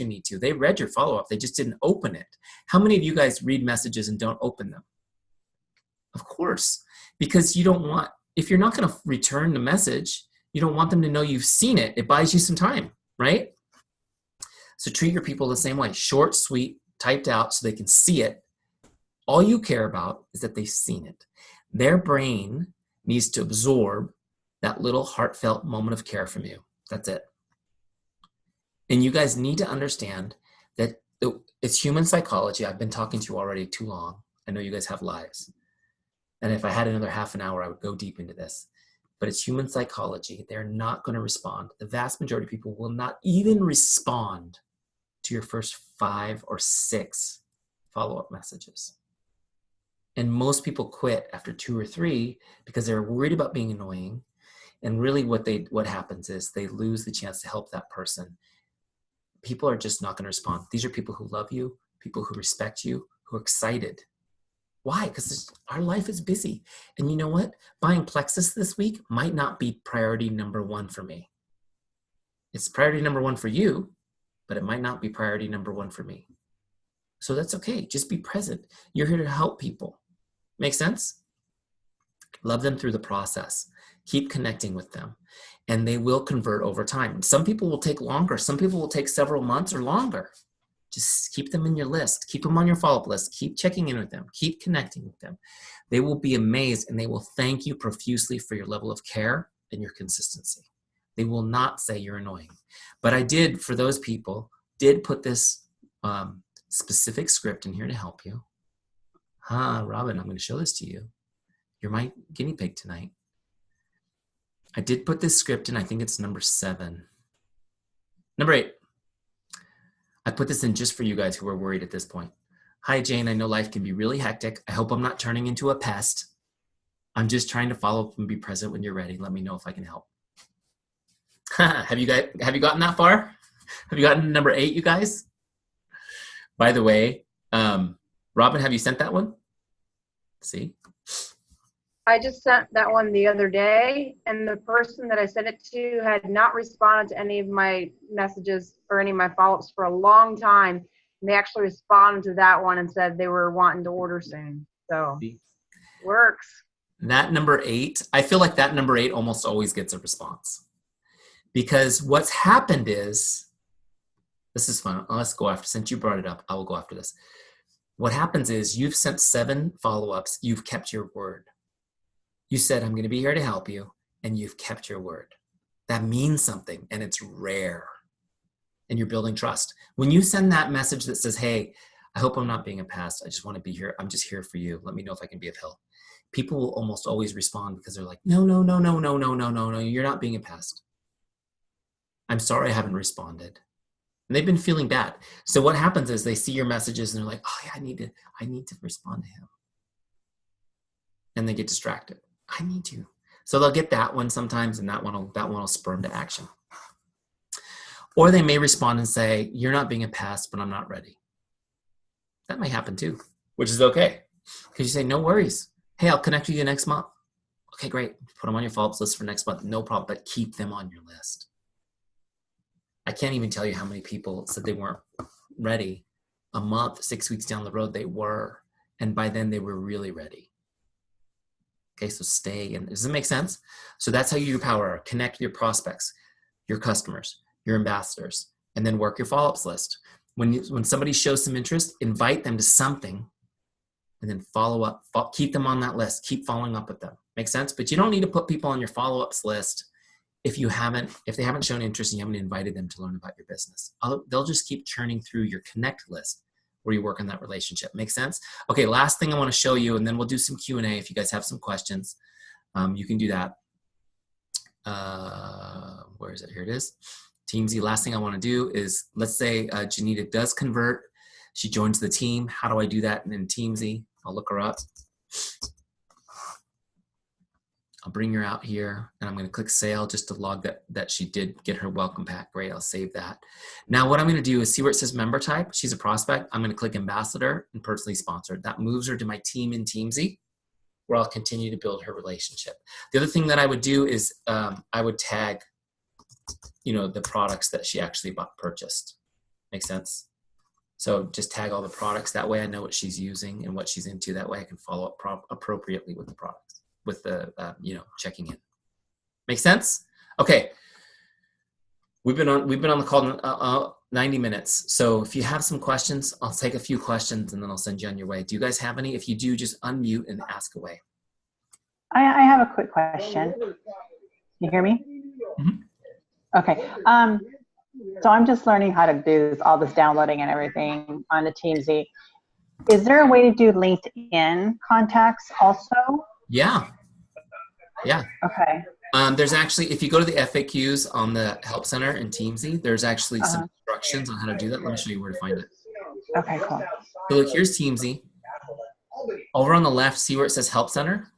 need to. They read your follow-up. They just didn't open it. How many of you guys read messages and don't open them? Of course, because you don't want, if you're not going to return the message, you don't want them to know you've seen it. It buys you some time, right? So treat your people the same way. Short, sweet, typed out so they can see it. All you care about is that they've seen it. Their brain needs to absorb that little heartfelt moment of care from you. That's it. And you guys need to understand that it's human psychology. I've been talking to you already too long. I know you guys have lives. And if I had another half an hour, I would go deep into this. But it's human psychology. They're not going to respond. The vast majority of people will not even respond to your first 5 or 6 follow-up messages. And most people quit after 2 or 3 because they're worried about being annoying. And really what happens is they lose the chance to help that person. People are just not going to respond. These are people who love you, people who respect you, who are excited. Why? Because our life is busy. And you know what? Buying Plexus this week might not be priority number 1 for me. It's priority number 1 for you, but it might not be priority number 1 for me. So that's okay. Just be present. You're here to help people. Make sense? Love them through the process. Keep connecting with them. And they will convert over time. Some people will take longer. Some people will take several months or longer. Just keep them in your list. Keep them on your follow-up list. Keep checking in with them. Keep connecting with them. They will be amazed and they will thank you profusely for your level of care and your consistency. They will not say you're annoying. But I did, for those people, put this specific script in here to help you. Robin, I'm going to show this to you. You're my guinea pig tonight. I did put this script in. I think it's number 7. Number 8. I put this in just for you guys who are worried at this point. Hi, Jane. I know life can be really hectic. I hope I'm not turning into a pest. I'm just trying to follow up and be present when you're ready. Let me know if I can help. Have you gotten that far? Have you gotten to number 8, you guys? By the way, Robin, have you sent that one? See? I just sent that one the other day, and the person that I sent it to had not responded to any of my messages or any of my follow-ups for a long time. And they actually responded to that one and said they were wanting to order soon. So, works. That number 8, I feel like that number 8 almost always gets a response. Because what's happened is, this is fun. Let's go after, since you brought it up, I will go after this. What happens is you've sent 7 follow-ups. You've kept your word. You said, I'm going to be here to help you, and you've kept your word. That means something, and it's rare. And you're building trust. When you send that message that says, hey, I hope I'm not being a pest. I just want to be here. I'm just here for you. Let me know if I can be of help. People will almost always respond because they're like, no, you're not being a pest. I'm sorry I haven't responded. And they've been feeling bad. So what happens is they see your messages and they're like, oh yeah, I need to respond to him. And they get distracted. I need to. So they'll get that one sometimes, and that one will spur them to action. Or they may respond and say, you're not being a pest, but I'm not ready. That may happen too, which is okay. Because you say, no worries. Hey, I'll connect with you next month. Okay, great. Put them on your follow-up list for next month. No problem, but keep them on your list. I can't even tell you how many people said they weren't ready. A month, 6 weeks down the road, they were. And by then, they were really ready. Okay, so stay. And does it make sense? So that's how you power. Connect with your prospects, your customers, your ambassadors, and then work your follow-ups list. When somebody shows some interest, invite them to something, and then follow up. Keep them on that list. Keep following up with them. Make sense? But you don't need to put people on your follow-ups list if they haven't shown interest and you haven't invited them to learn about your business. They'll just keep churning through your connect list where you work on that relationship. Make sense? Okay, last thing I want to show you, and then we'll do some Q&A if you guys have some questions. You can do that. Where is it? Here it is. Teamzy, last thing I want to do is, let's say Junita does convert. She joins the team. How do I do that in Teamzy? I'll look her up. I'll bring her out here, and I'm going to click sale just to log that she did get her welcome pack. Great, I'll save that. Now what I'm going to do is see where it says member type. She's a prospect. I'm going to click ambassador and personally sponsored. That moves her to my team in Teamzy. where I'll continue to build her relationship. The other thing that I would do is I would tag, the products that she actually purchased. Make sense? So just tag all the products. That way I know what she's using and what she's into. That way I can follow up appropriately with the products, with the, checking in. Make sense? Okay. We've been on the call 90 minutes. So if you have some questions, I'll take a few questions and then I'll send you on your way. Do you guys have any? If you do, just unmute and ask away. I have a quick question. You hear me? Mm-hmm. Okay. So I'm just learning how to do all this downloading and everything on the Teamzy. Is there a way to do LinkedIn contacts also? Yeah. Okay. There's actually, if you go to the FAQs on the Help Center in Teamzy, there's actually some instructions on how to do that. Let me show you where to find it. Okay, cool. So look, here's Teamzy. Over on the left, see where it says Help Center?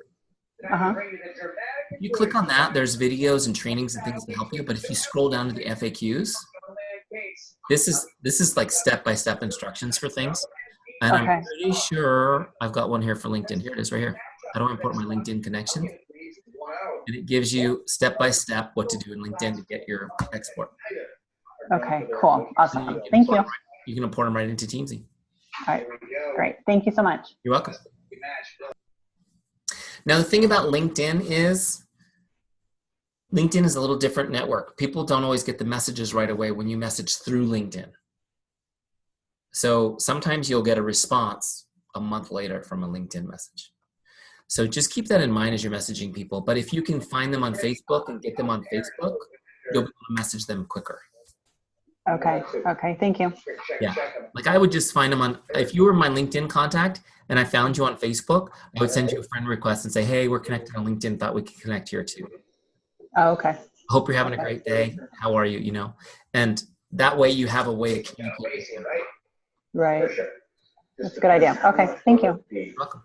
If you click on that, there's videos and trainings and things to help you. But if you scroll down to the FAQs, this is like step-by-step instructions for things. And I'm pretty sure I've got one here for LinkedIn. Here it is right here. How do I import my LinkedIn connection? And it gives you step-by-step what to do in LinkedIn to get your export. Okay, cool. Awesome. Thank you. You can import them right into Teamzy. All right, great. Thank you so much. You're welcome. Now, the thing about LinkedIn is a little different network. People don't always get the messages right away when you message through LinkedIn. So sometimes you'll get a response a month later from a LinkedIn message. So just keep that in mind as you're messaging people. But if you can find them on Facebook and get them on Facebook, you'll be able to message them quicker. Okay. Thank you. Yeah. Like I would just find them if you were my LinkedIn contact and I found you on Facebook, I would send you a friend request and say, hey, we're connected on LinkedIn. Thought we could connect here too. Oh, okay. Hope you're having a great day. How are you? And that way you have a way to communicate. Right. That's a good idea. Okay. Thank you. You're welcome.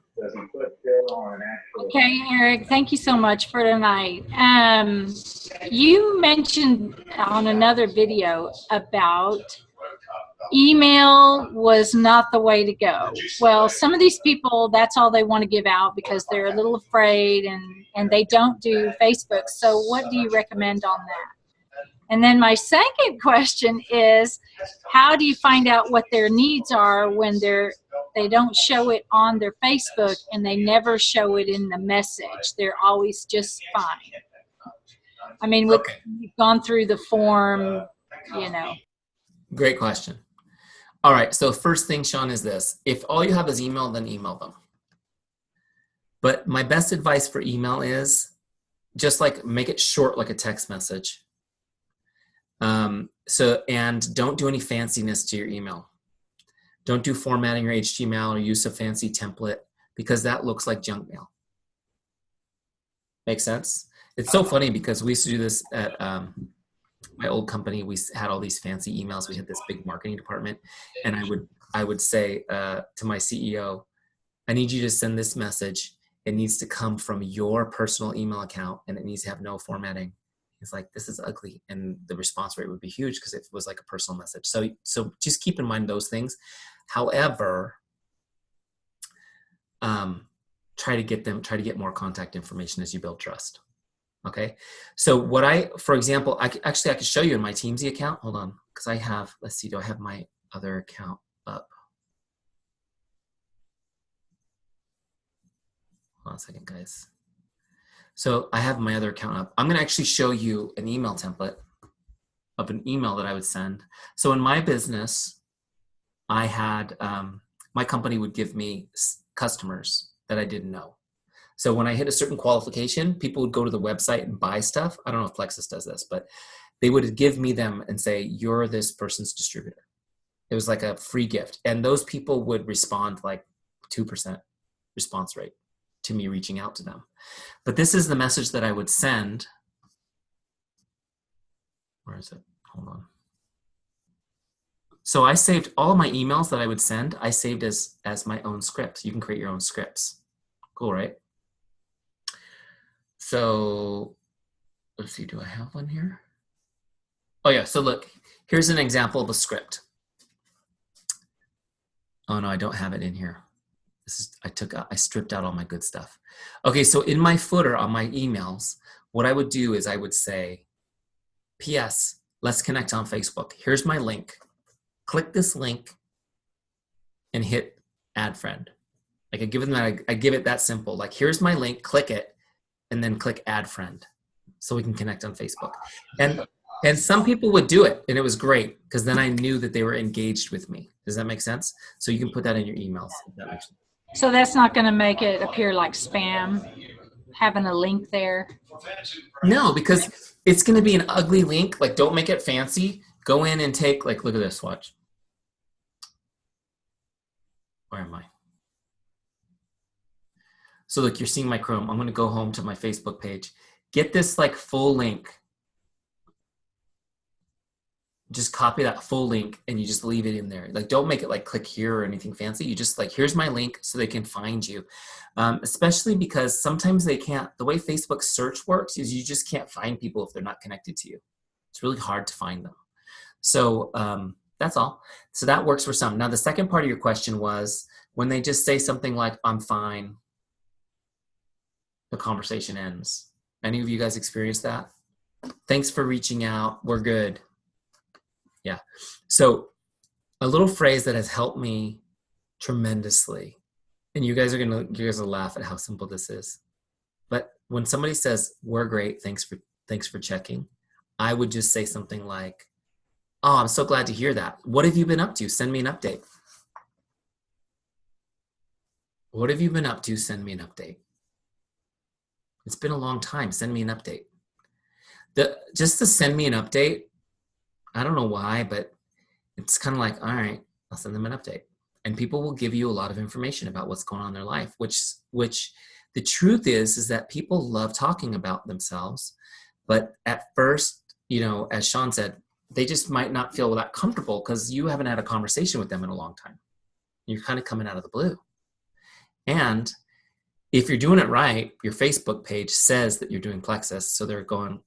Okay, Eric, thank you so much for tonight. You mentioned on another video about email was not the way to go. Well, some of these people, that's all they want to give out because they're a little afraid and they don't do Facebook. So what do you recommend on that? And then my second question is, how do you find out what their needs are when they don't show it on their Facebook and they never show it in the message? They're always just fine. I mean, we've gone through the form, Great question. All right. So first thing, Sean, is this. If all you have is email, then email them. But my best advice for email is just like make it short like a text message. And don't do any fanciness to your email. Don't do formatting or HTML or use a fancy template because that looks like junk mail. Make sense? It's so funny because we used to do this at my old company. We had all these fancy emails. We had this big marketing department, and I would say to my CEO, I need you to send this message. It needs to come from your personal email account, and it needs to have no formatting. It's like, this is ugly. And the response rate would be huge because it was like a personal message. So just keep in mind those things. However, try to get more contact information as you build trust. Okay. So for example, I could show you in my Teamzy account. Hold on. Cause let's see, do I have my other account up? Hold on a second, guys. So I have my other account up. I'm going to actually show you an email template of an email that I would send. So in my business, I had, my company would give me customers that I didn't know. So when I hit a certain qualification, people would go to the website and buy stuff. I don't know if Plexus does this, but they would give me them and say, you're this person's distributor. It was like a free gift. And those people would respond like 2% response rate to me reaching out to them. But this is the message that I would send. Where is it? Hold on. So I saved all of my emails that I would send. I saved as my own scripts. You can create your own scripts. Cool, right? So let's see, do I have one here? Oh yeah, so look, here's an example of a script. Oh no, I don't have it in here. I stripped out all my good stuff. Okay, so in my footer on my emails, what I would do is I would say, P.S. Let's connect on Facebook. Here's my link. Click this link and hit add friend. Like I give them that, I give it that simple. Like, here's my link, click it, and then click add friend so we can connect on Facebook. And some people would do it, and it was great because then I knew that they were engaged with me. Does that make sense? So you can put that in your emails. If that makes sense. So that's not going to make it appear like spam, having a link there? No, because it's going to be an ugly link. Like, don't make it fancy. Go in and take, like, look at this, watch. Where am I? So look, you're seeing my Chrome. I'm going to go home to my Facebook page. Get this like full link. Just copy that full link and you just leave it in there. Like, don't make it like click here or anything fancy. You just like, here's my link so they can find you. Especially because sometimes they can't, the way Facebook search works is you just can't find people if they're not connected to you. It's really hard to find them. So that's all. So that works for some. Now, the second part of your question was when they just say something like, I'm fine, the conversation ends. Any of you guys experienced that? Thanks for reaching out. We're good. Yeah. So a little phrase that has helped me tremendously, and you guys will laugh at how simple this is. But when somebody says, we're great, thanks for checking, I would just say something like, oh, I'm so glad to hear that. What have you been up to? Send me an update. What have you been up to? Send me an update. It's been a long time. Send me an update. Just to send me an update, I don't know why, but it's kind of like, all right, I'll send them an update. And people will give you a lot of information about what's going on in their life, which the truth is that people love talking about themselves. But at first, you know, as Sean said, they just might not feel that comfortable because you haven't had a conversation with them in a long time. You're kind of coming out of the blue. And if you're doing it right, your Facebook page says that you're doing Plexus. So they're going,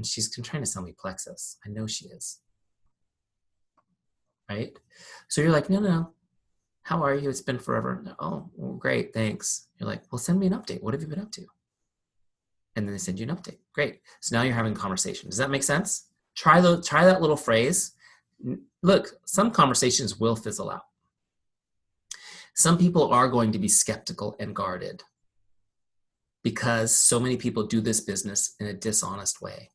she's trying to sell me Plexus. I know she is. Right? So you're like, no. How are you? It's been forever. Oh, well, great. Thanks. You're like, well, send me an update. What have you been up to? And then they send you an update. Great. So now you're having a conversation. Does that make sense? Try that little phrase. Look, some conversations will fizzle out. Some people are going to be skeptical and guarded because so many people do this business in a dishonest way.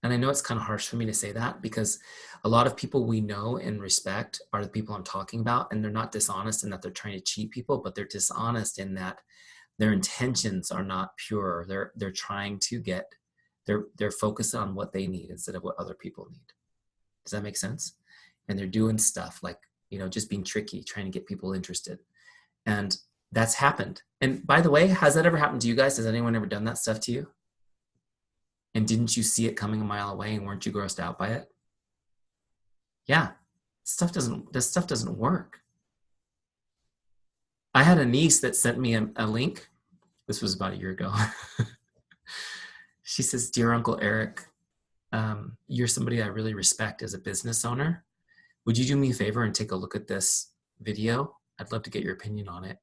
And I know it's kind of harsh for me to say that because a lot of people we know and respect are the people I'm talking about, and they're not dishonest in that they're trying to cheat people, but they're dishonest in that their intentions are not pure. They're trying to get, they're focused on what they need instead of what other people need. Does that make sense? And they're doing stuff like, you know, just being tricky, trying to get people interested. And that's happened. And by the way, has that ever happened to you guys? Has anyone ever done that stuff to you? And didn't you see it coming a mile away and weren't you grossed out by it? Yeah, this stuff doesn't work. I had a niece that sent me a link. This was about a year ago. She says, "Dear Uncle Eric, you're somebody I really respect as a business owner. Would you do me a favor and take a look at this video? I'd love to get your opinion on it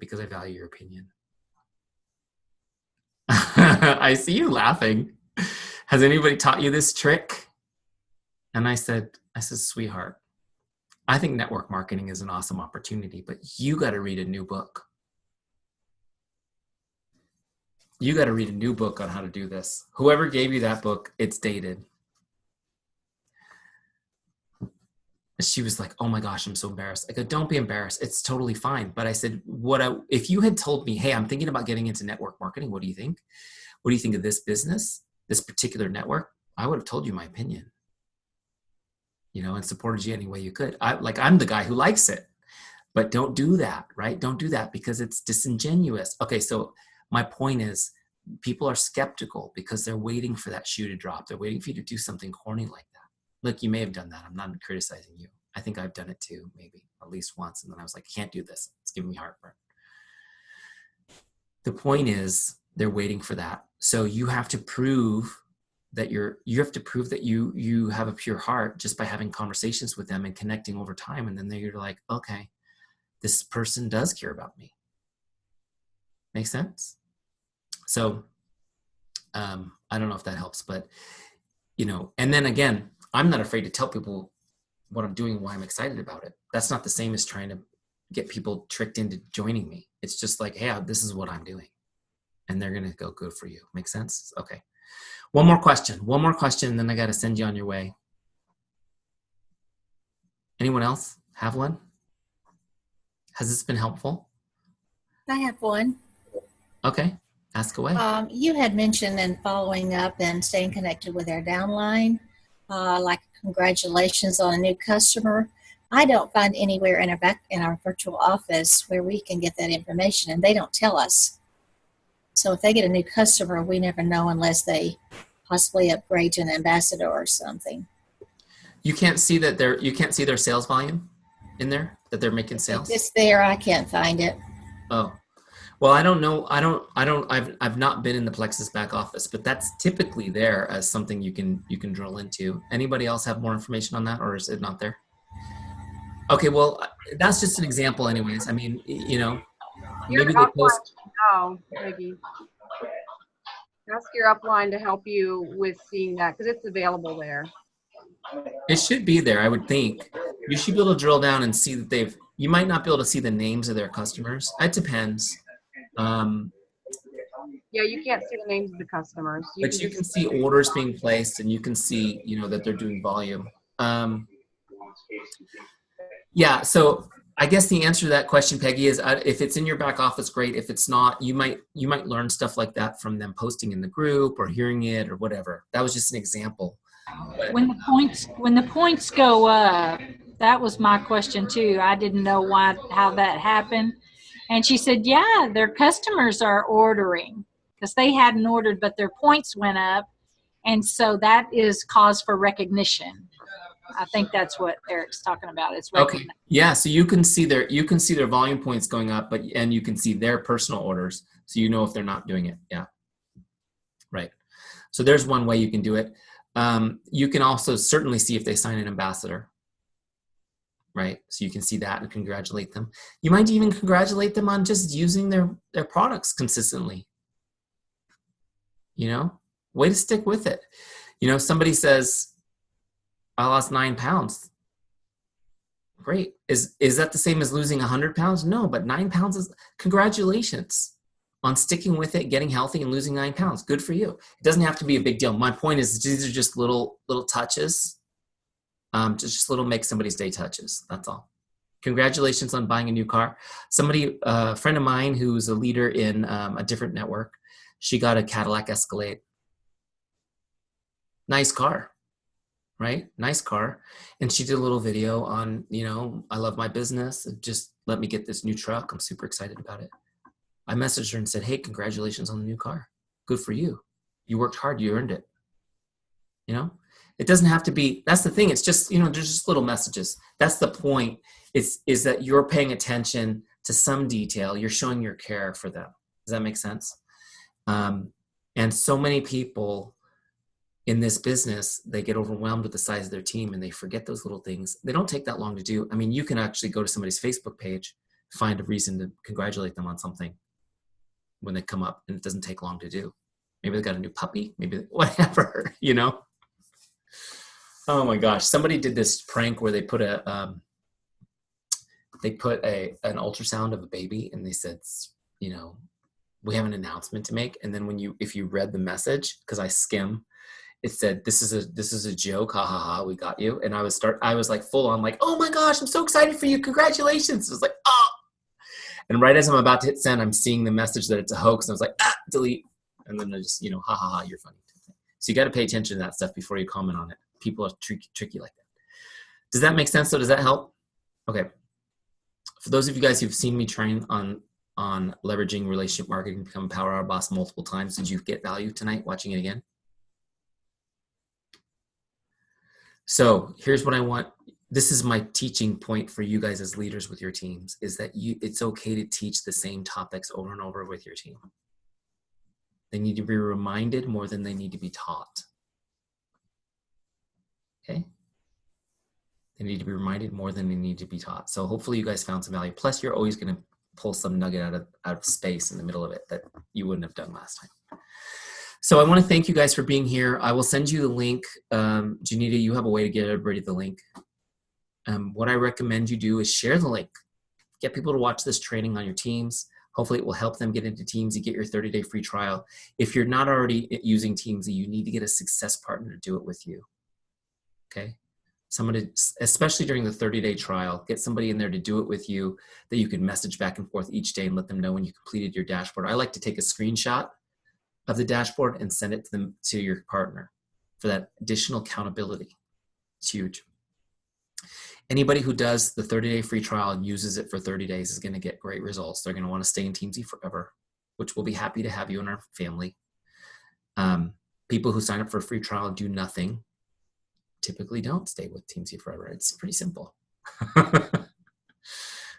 because I value your opinion." I see you laughing. Has anybody taught you this trick? And I said, sweetheart, I think network marketing is an awesome opportunity, but you got to read a new book. You got to read a new book on how to do this. Whoever gave you that book, it's dated. She was like, oh my gosh, I'm so embarrassed. I go, don't be embarrassed. It's totally fine. But I said, if you had told me, hey, I'm thinking about getting into network marketing, what do you think? What do you think of this business, this particular network? I would have told you my opinion, you know, and supported you any way you could. I'm the guy who likes it, but don't do that, right? Don't do that because it's disingenuous. Okay, so my point is people are skeptical because they're waiting for that shoe to drop. They're waiting for you to do something corny like that. Look, you may have done that. I'm not criticizing you. I think I've done it too, maybe at least once. And then I was like, I can't do this. It's giving me heartburn. The point is they're waiting for that. So you have to prove that you have a pure heart just by having conversations with them and connecting over time. And then you're like, okay, this person does care about me. Make sense? So I don't know if that helps, but and then again, I'm not afraid to tell people what I'm doing and why I'm excited about it. That's not the same as trying to get people tricked into joining me. It's just like, hey, this is what I'm doing. And they're going to go, good for you. Make sense? Okay. One more question, and then I got to send you on your way. Anyone else have one? Has this been helpful? I have one. Okay, ask away. You had mentioned in following up and staying connected with our downline, like congratulations on a new customer. I don't find anywhere in our virtual office where we can get that information, and they don't tell us. So if they get a new customer, we never know unless they possibly upgrade to an ambassador or something. You can't see that you can't see their sales volume in there, that they're making sales? If it's there, I can't find it. Oh. Well, I don't know. I've not been in the Plexus back office, but that's typically there as something you can drill into. Anybody else have more information on that, or is it not there? Okay, well, that's just an example anyways. I mean, Your maybe they upline post. should know, maybe. Ask your upline to help you with seeing that because it's available there. It should be there, I would think. You should be able to drill down and see that you might not be able to see the names of their customers. It depends. Yeah, you can't see the names of the customers. But you can see orders being placed, and you can see, that they're doing volume. Yeah, so I guess the answer to that question, Peggy, is if it's in your back office, great. If it's not, you might learn stuff like that from them posting in the group or hearing it or whatever. That was just an example. But, When the points go up, that was my question too. I didn't know how that happened. And she said, yeah, their customers are ordering because they hadn't ordered, but their points went up. And so that is cause for recognition. I think that's what Eric's talking about. It's okay. Yeah, so you can see their volume points going up, and you can see their personal orders, so you know if they're not doing it. Yeah. Right. So there's one way you can do it. You can also certainly see if they sign an ambassador. Right. So you can see that and congratulate them. You might even congratulate them on just using their products consistently. Way to stick with it. Somebody says, I lost 9 pounds. Great. Is that the same as losing 100 pounds? No, but 9 pounds is congratulations on sticking with it, getting healthy and losing 9 pounds. Good for you. It doesn't have to be a big deal. My point is these are just little touches. Just little make somebody's day touches. That's all. Congratulations on buying a new car. A friend of mine who's a leader in a different network, she got a Cadillac Escalade. Nice car. Right? Nice car. And she did a little video on, I love my business. Just let me get this new truck. I'm super excited about it. I messaged her and said, hey, congratulations on the new car. Good for you. You worked hard. You earned it. It doesn't have to be, that's the thing. It's just, there's just little messages. That's the point is that you're paying attention to some detail. You're showing your care for them. Does that make sense? And so many people in this business, they get overwhelmed with the size of their team and they forget those little things. They don't take that long to do. I mean, you can actually go to somebody's Facebook page, find a reason to congratulate them on something when they come up, and it doesn't take long to do. Maybe they got a new puppy, maybe whatever, Oh my gosh. Somebody did this prank where they put an ultrasound of a baby and they said, we have an announcement to make. And then if you read the message, because I skim, it said, this is a joke. Ha ha ha. We got you. And I was like full on like, oh my gosh, I'm so excited for you. Congratulations. It was like, oh. And right as I'm about to hit send, I'm seeing the message that it's a hoax. And I was like, delete. And then I just, ha ha ha, you're funny. So you got to pay attention to that stuff before you comment on it. People are tricky like that. Does that make sense? So does that help? Okay. For those of you guys who've seen me train on leveraging relationship marketing to become a Power Hour boss multiple times, did you get value tonight watching it again? So here's what I want. This is my teaching point for you guys as leaders with your teams, is that it's okay to teach the same topics over and over with your team. They need to be reminded more than they need to be taught. Okay? They need to be reminded more than they need to be taught. So hopefully you guys found some value. Plus, you're always going to pull some nugget out of space in the middle of it that you wouldn't have done last time. So I want to thank you guys for being here. I will send you the link. Junita, you have a way to get everybody the link. What I recommend you do is share the link. Get people to watch this training on your teams. Hopefully it will help them get into Teamzy, get your 30-day free trial. If you're not already using Teamzy, you need to get a success partner to do it with you, okay? Somebody, especially during the 30-day trial, get somebody in there to do it with you that you can message back and forth each day and let them know when you completed your dashboard. I like to take a screenshot of the dashboard and send it to them, to your partner, for that additional accountability. It's huge. Anybody who does the 30-day free trial and uses it for 30 days is going to get great results. They're going to want to stay in Teamzy forever, which we'll be happy to have you in our family. People who sign up for a free trial and do nothing typically don't stay with Teamzy forever. It's pretty simple.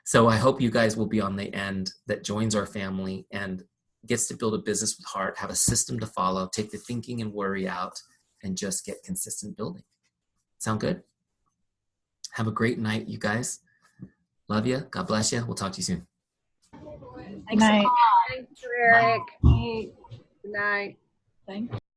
So I hope you guys will be on the end that joins our family and gets to build a business with heart, have a system to follow, take the thinking and worry out, and just get consistent building. Sound good? Have a great night, you guys. Love you. God bless you. We'll talk to you soon. Thanks a lot. Thanks, Eric. Bye. Good night. Thank you.